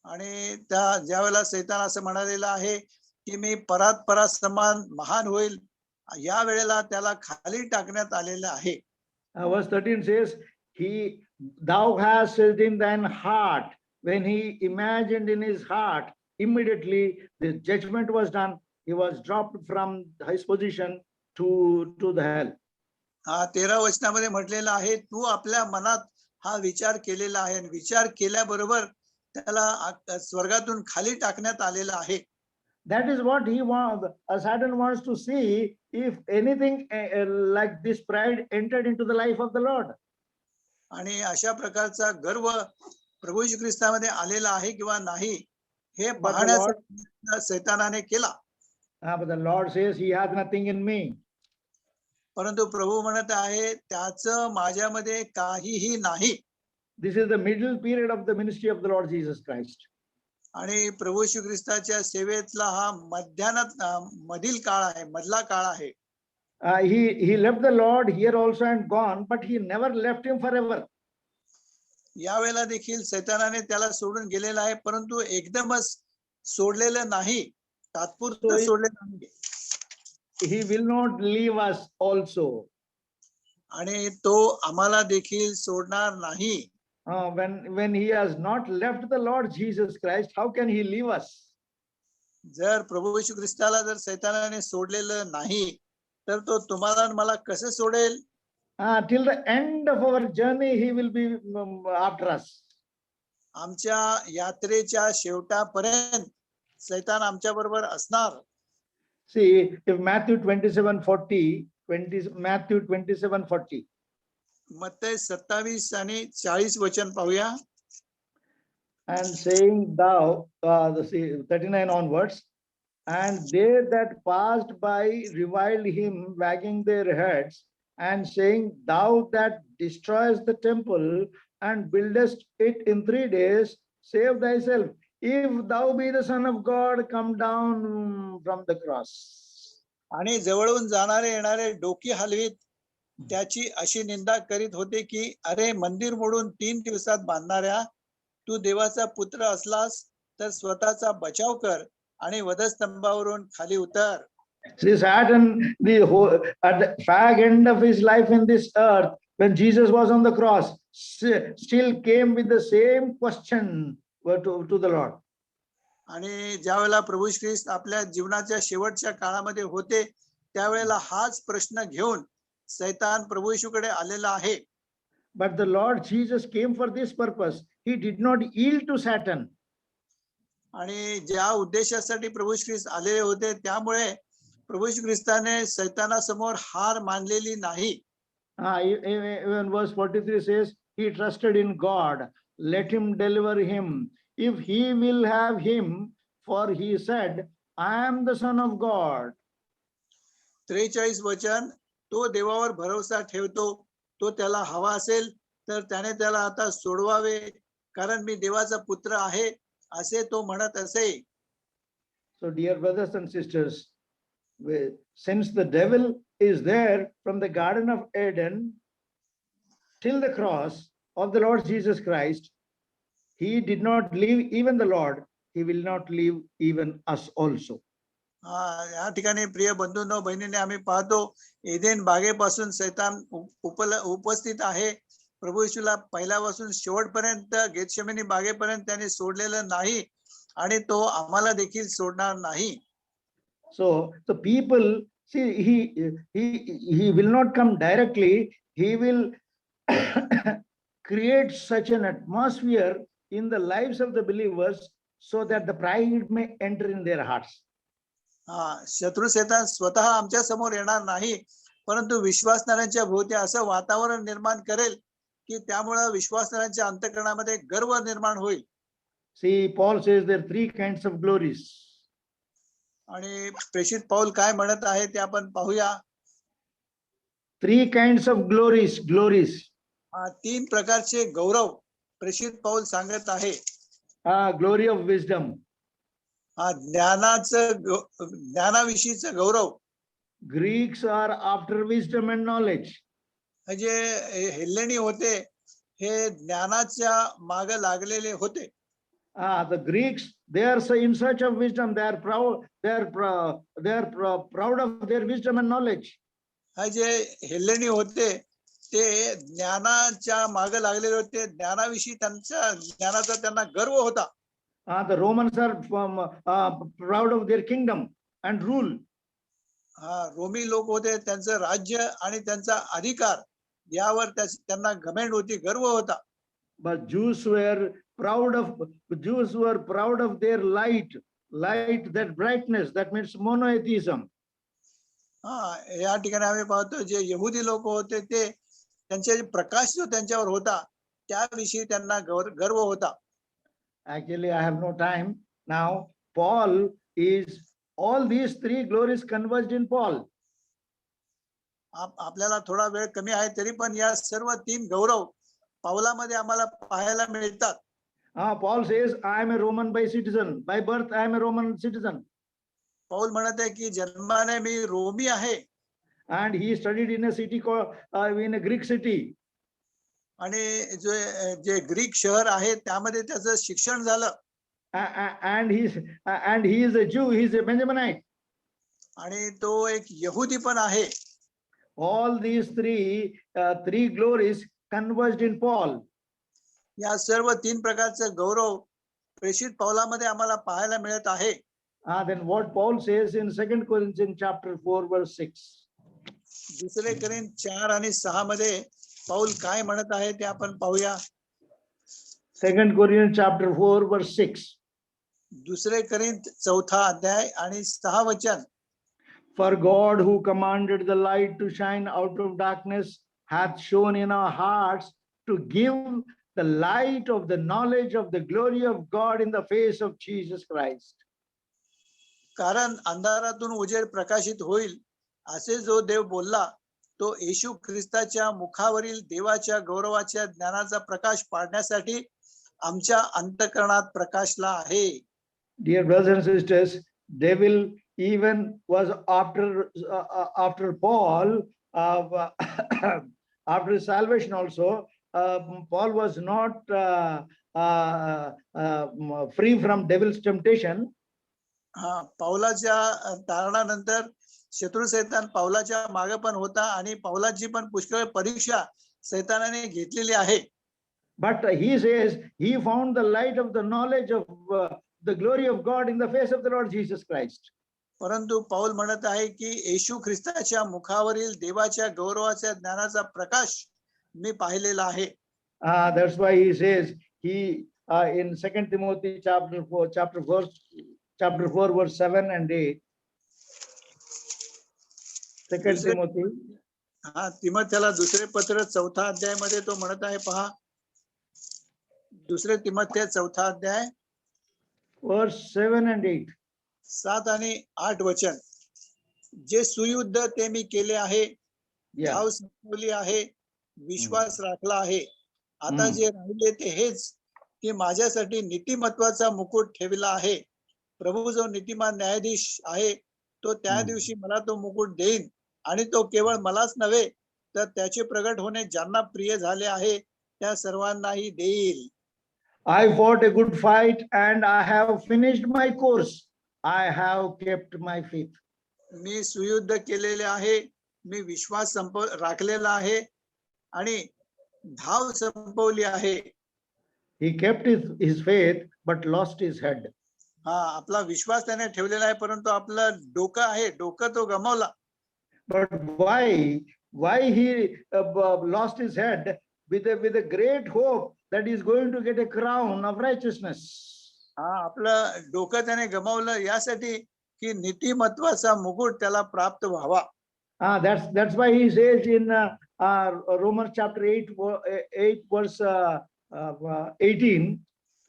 आणि ज्या वेळेला सैतान असं म्हणालेलं आहे की मी परात समान महान होईल, या वेळेला त्याला खाली टाकण्यात आलेलं आहे. Verse 13 says, thou hast said in thine heart. When he imagined in his heart, immediately the judgment was done. He was dropped from his position to the hell. 13 वचनामध्ये म्हटलेलं आहे, तू आपल्या मनात हा विचार केलेला आहे आणि विचार केल्याबरोबर त्याला स्वर्गातून खाली टाकण्यात आलेला आहे. That is what Satan wants to see, if anything like this pride entered into the life of the Lord. आणि अशा प्रकारचा गर्व प्रभू येशू ख्रिस्तामध्ये आलेला आहे किंवा नाही हे पाहण्याचा सैतानाने केला. But the Lord says he has nothing in me. परंतु प्रभू म्हणत आहे त्याचं माझ्यामध्ये काहीही नाही. This is the middle period of the ministry of the Lord Jesus Christ. आणि प्रभू येशू ख्रिस्ताच्या सेवेतला हा मधील काळ आहे, मधला काळ आहे. He left the Lord here also and gone, but he never left him forever. यावेळेला देखील सैतानाने त्याला सोडून गेलेला आहे, परंतु एकदमच सोडलेलं नाही, तात्पुरतं सोडलेलं नाही. He will not leave us also. आणि तो आम्हाला देखील सोडणार नाही. When he has not left the Lord Jesus Christ, how can he leave us? जर प्रभू येशू ख्रिस्ताला जर सैतानाने सोडलेलं नाही तर तो तुम्हाला मला कसं सोडेल? till the end of our journey, he will be after us. आमच्या यात्रेच्या शेवटापर्यंत सैतान आमच्या बरोबर असणार. See, if Matthew 27:40, Matthew 27:40. मत्तई 27 आणि 40 वचन पाहूया. And saying thou, see, 39 onwards, and they that passed by reviled him, wagging their heads, and saying, thou that destroyest the temple and buildest it in 3 days, save thyself. If thou be the Son of God, come down from the cross. आणि जवळून जाणारे येणारे डोकी हलवीत त्याची अशी निंदा करीत होते की, अरे मंदिर मोडून 3 दिवसात बांधणाऱ्या, तू देवाचा पुत्र असलास तर स्वतःचा बचाव कर आणि वधस्तंभावरून खाली उतर. See, Satan, at the fag end of his life in this earth, when Jesus was on the cross, still came with the same question to the Lord. आणि ज्या वेळेला प्रभू ख्रिस्त आपल्या जीवनाच्या शेवटच्या काळामध्ये होते, त्यावेळेला हाच प्रश्न घेऊन सैतान प्रभू येशूकडे आलेला आहे. But the Lord Jesus came for this purpose. He did not yield to Satan. आणि ज्या उद्देशासाठी प्रभू ख्रिस्त आलेले होते, त्यामुळे प्रभू ख्रिस्ताने सैतानासमोर हार मानलेली नाही. Even verse 43 says, he trusted in God, let him deliver him, if he will have him, for he said, I am the Son of God. 43 वचन, तो देवावर भरोसा ठेवतो, तो त्याला हवा असेल तर त्याने त्याला आता सोडवावे, कारण मी देवाचा पुत्र आहे असे तो म्हणत असे. So dear brothers and sisters, since the devil is there from the Garden of Eden till the cross of the Lord Jesus Christ, he did not leave even the Lord, he will not leave even us also. या ठिकाणी प्रिय बंधूंनो बहिणीने आम्ही पाहतो, एदेन बागेपासून सैतान उपस्थित आहे. प्रभू येशूला पहिल्यापासून शेवटपर्यंत गेतशेमनी बागेपर्यंत त्याने सोडलेलं नाही आणि तो आम्हाला देखील सोडणार नाही. So the people, see, he will not come directly, he will create such an atmosphere in the lives of the believers so that the pride may enter in their hearts. शत्रू सैतान स्वतः आमच्या समोर येणार नाही, परंतु विश्वासणाऱ्यांच्या भोवती असं वातावरण निर्माण करेल की त्यामुळे विश्वासणाऱ्यांच्या अंतःकरणामध्ये गर्व निर्माण होईल. See, Paul says there are 3 kinds of glories. आणि प्रेषित पौल काय म्हणत आहे ते आपण पाहूया. 3 kinds of glories. 3 प्रकारचे गौरव प्रेषित पौल सांगत आहे. Glory of wisdom. ज्ञानाविषयीचं Gaurav. Greeks are after wisdom and knowledge. म्हणजे हेल्लेनी होते हे ज्ञानाच्या मागे लागलेले होते. The Greeks, they are in search of wisdom. They are proud. They are proud of their wisdom and knowledge. जे हेल्लेनी होते ते ज्ञानाच्या मागे लागलेले होते. ज्ञानाविषयी त्यांच्या ज्ञानाचा त्यांना गर्व होता. The Romans are proud of their kingdom and rule. रोमी लोक होते, त्यांचं राज्य आणि त्यांचा अधिकार यावर त्यांना घमेंड होती, गर्व होता. But Jews were proud of their light, that brightness. That means monotheism. या ठिकाणी आम्ही पाहतो जे यहुदी लोक होते ते त्यांचे प्रकाश जो त्यांच्यावर होता त्याविषयी त्यांना गर्व होता. Actually, I have no time now. Paul is all these 3 glories converged in Paul. आपल्याला थोडा वेळ कमी आहे तरी पण या सर्व 3 गौरव पौलामध्ये आम्हाला पाहायला मिळतात. Paul says, I am a Roman by birth I am a Roman citizen. Paul म्हणत आहे की जन्माने मी रोमी आहे. And he studied in a city called in a Greek city. आणि जे ग्रीक शहर आहे त्यामध्ये त्याचं शिक्षण झालं. And he is a Jew, he is a Benjaminite. आणि तो एक यहुदी पण आहे. All these 3 glories converged in Paul. या सर्व 3 प्रकारचं गौरव प्रेषित पौलामध्ये आम्हाला पाहायला मिळत आहे. Then what Paul says in 2 Corinthians chapter 4 verse 6. दुसरे करीन 4 आणि 6 मध्ये पाऊल काय म्हणत आहे ते आपण पाहूया. 2 Corinthians chapter 4 verse 6. दुसरे करीन 4 अध्याय आणि 6 वचन. For God, who commanded the light to shine out of darkness, hath shone in our hearts to give the light of the knowledge of the glory of God in the face of Jesus Christ. कारण अंधारातून उजेड प्रकाशित होईल असे जो देव बोलला तो येशू ख्रिस्ताच्या मुखावरील देवाच्या गौरवाच्या ज्ञानाचा प्रकाश पाडण्यासाठी आमच्या अंतःकरणात प्रकाशला आहे. Dear brothers and sisters, devil even was after Paul, after salvation also, Paul was not free from devil's temptation. हा, पावलाच्या तारणानंतर शत्रू सैतान पावलाच्या मागे पण होता आणि पावलाची पण पुष्कळ परीक्षा सैतानाने घेतलेली आहे. But he says he found the light of the knowledge of the glory of God in the face of the Lord Jesus Christ. परंतु पाऊल म्हणत आहे की येशू ख्रिस्ताच्या मुखावरील देवाच्या गौरवाच्या ज्ञानाचा प्रकाश मी पाहिलेला आहे. That's why he says he in 2 Timothy chapter 4 verse 7 and 8. 2 Timothy हा, तिमोथेला दुसरे पत्र 4 अध्यायामध्ये तो म्हणत आहे, पहा दुसरे तिमोथे 4 अध्याय verse 7 and 8. 7 आणि 8 वचन. जे सुयुद्ध ते मी केले आहे, Yeah. धाव संपवली आहे, विश्वास राखला आहे. आता जे राहिले ते हेच की माझ्यासाठी नीतिमत्वाचा मुकुट ठेवला आहे. प्रभू जो नीतिमान न्यायाधीश आहे तो त्या दिवशी मला तो मुकुट देईन आणि तो केवळ मलाच नव्हे तर त्याचे प्रगट होणे ज्यांना प्रिय झाले आहे त्या सर्वांनाही देईल. I fought a good fight and I have finished my course. I have kept my faith. मी सुयुद्ध केलेले आहे, मी विश्वास राखलेला आहे आणि धाव संपवली आहे. He kept his faith but lost his head. हा, आपला विश्वास त्याने ठेवलेला आहे परंतु आपलं डोकं आहे, डोकं तो गमावला. But why he lost his head with a great hope that he is going to get a crown of righteousness. हा, आपलं डोकं त्याने गमावलं यासाठी की नीतिमत्वाचा मुकुट त्याला प्राप्त व्हावा. That's why he says in Romans chapter 8 verse 18.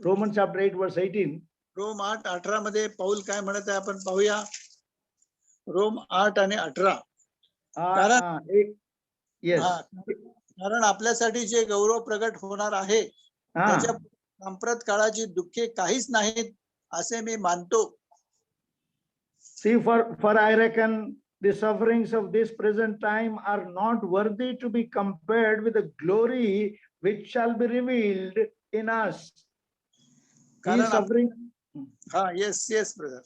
Romans chapter 8 verse 18. Rome 8:18 मध्ये पाऊल काय म्हणत आहे आपण पाहूया. रोम 8 आणि 18. Yes. कारण आपल्यासाठी जे गौरव प्रगट होणार आहे त्याच्या सांप्रत काळाची दुःखे काहीच नाहीत असे मी मानतो. See, for I reckon the sufferings of this present time are not worthy to be compared with the glory which shall be revealed in us. He is suffering. Yes, brother.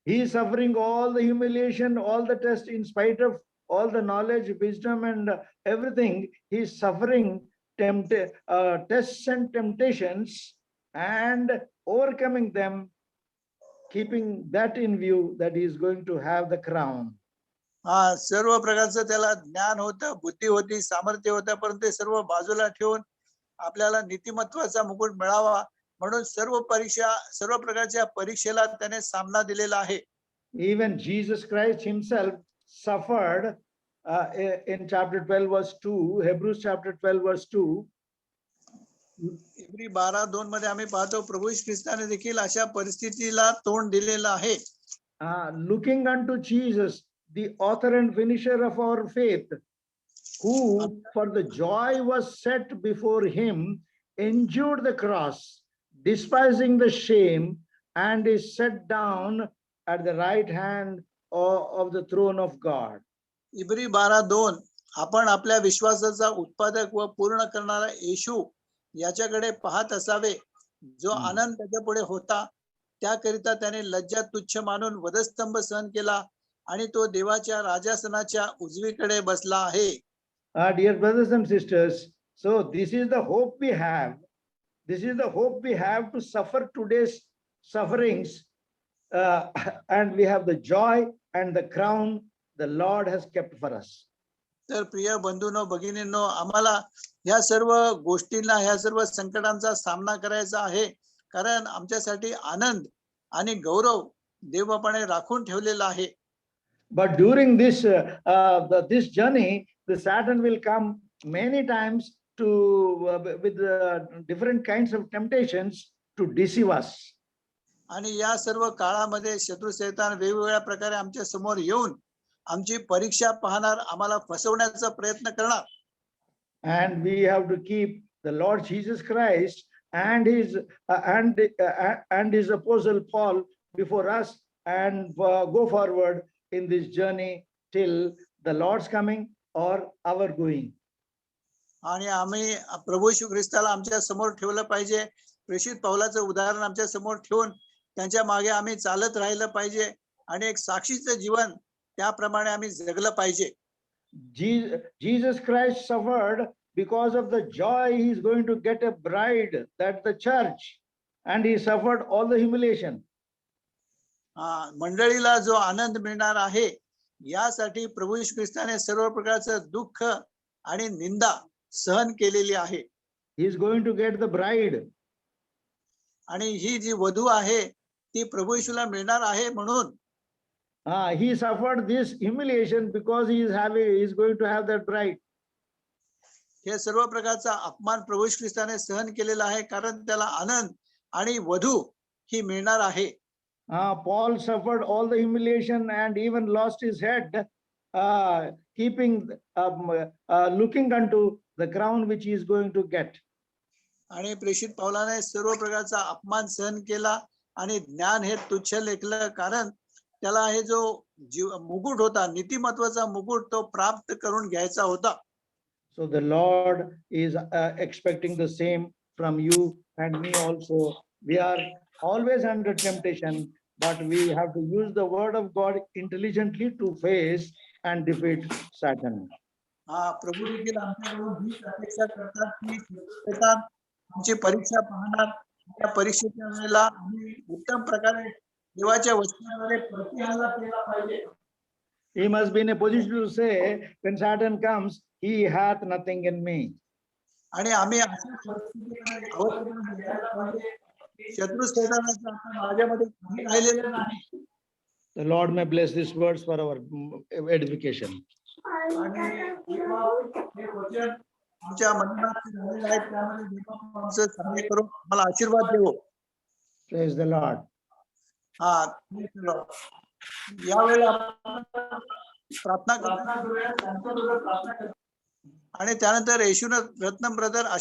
He is suffering all the humiliation, all the test, in spite of all the knowledge, wisdom, and everything. He is suffering tests and temptations and overcoming them, keeping that in view that he is going to have the crown. हा, सर्व प्रकारचं त्याला ज्ञान होतं, बुद्धी होती, सामर्थ्य होतं, परंतु ते सर्व बाजूला ठेवून आपल्याला नीतिमत्वाचा मुकुट मिळावा म्हणून सर्व प्रकारच्या परीक्षेला त्याने सामना दिलेला आहे. Even Jesus Christ himself suffered in chapter 12 verse 2, Hebrews chapter 12 verse 2. इब्री 12:2 मध्ये आम्ही पाहतो प्रभू ख्रिस्ताने देखील अशा परिस्थितीला तोंड दिलेलं आहे. Looking unto Jesus, the author and finisher of our faith, who for the joy was set before him endured the cross, despising the shame, and is set down at the right hand of the throne of God. इब्री 12:2 आपण आपल्या विश्वासाचा उत्पादक व पूर्ण करणारा येशू याच्याकडे पाहत असावे, जो आनंद त्याच्या पुढे होता त्याकरिता त्याने लज्जा तुच्छ मानून वधस्तंभ सहन केला आणि तो देवाच्या राजासनाच्या उजवीकडे बसला आहे. Dear brothers and sisters, so this is the hope we have. This is the hope we have to suffer today's sufferings, and we have the joy and the crown the Lord has kept for us. तर प्रिय बंधूंनो भगिनींनो, आम्हाला ह्या सर्व गोष्टींना, ह्या सर्व संकटांचा सामना करायचा आहे, कारण आमच्यासाठी आनंद आणि गौरव देवबापाने राखून ठेवलेला आहे. But during this journey, the Satan will come many times with different kinds of temptations to deceive us. आणि या सर्व काळामध्ये शत्रू शैतान वेगवेगळ्या प्रकारे आमच्या समोर येऊन आमची परीक्षा पाहणार, आम्हाला फसवण्याचा प्रयत्न करणार. And we have to keep the Lord Jesus Christ and his apostle Paul before us and go forward in this journey till the Lord's coming or our going. आणि आम्ही प्रभू येशू ख्रिस्ताला आमच्या समोर ठेवलं पाहिजे. प्रेषित पौलाचं उदाहरण आमच्या समोर ठेवून त्यांच्या मागे आम्ही चालत राहिलं पाहिजे आणि एक साक्षीचं जीवन त्याप्रमाणे आम्ही जगलं पाहिजे. Jesus Christ suffered because of the joy he is going to get a bride, that's the church, and he suffered all the humiliation. मंडळीला जो आनंद मिळणार आहे यासाठी प्रभू येशू ख्रिस्ताने सर्व प्रकारचं दुःख आणि निंदा सहन केलेली आहे. He is going to get the bride. आणि ही जी वधू आहे ती प्रभू येशूला मिळणार आहे म्हणून He suffered this humiliation because he is going to have that bride. हे सर्व प्रकारचा अपमान प्रभू येशू ख्रिस्ताने सहन केलेला आहे, कारण त्याला आनंद आणि वधू ही मिळणार आहे. Paul suffered all the humiliation and even lost his head, looking unto the crown which he is going to get. आणि प्रेषित पौलाने सर्व प्रकारचा अपमान सहन केला आणि ज्ञान हे तुच्छ लेखलं, कारण त्याला हे जो मुकुट होता, नीतिमत्वाचा मुकुट, तो प्राप्त करून घ्यायचा होता. So the Lord is expecting the same from you and me also. We are always under temptation, but we have to use the word of God intelligently to face and defeat Satan. प्रभू देखील आमच्याकडून ही अपेक्षा करतात की शैतान आमची परीक्षा पाहणार. त्या परीक्षेच्या वेळेला आम्ही उत्तम प्रकारे देवाच्या वचनाद्वारे प्रतिहल्ला केला पाहिजे. He must be in a position to say, when Satan comes, he hath nothing in me. आणि आम्ही अशा परिस्थितीमध्ये अवतरण घ्यायला पाहिजे. शत्रू शैतानाचा आता माझ्यामध्ये काही राहिलेलं नाही. The Lord may bless these words for our edification. आणि हे वचन आमच्या मनात झालेलं आहे, त्यामध्ये देव आमचं सहाय्य करून आम्हाला आशीर्वाद देवो. Praise the Lord. यावेळेला प्रार्थना करूया आणि त्यानंतर येशून रत्नम ब्रदर आशीर्वाद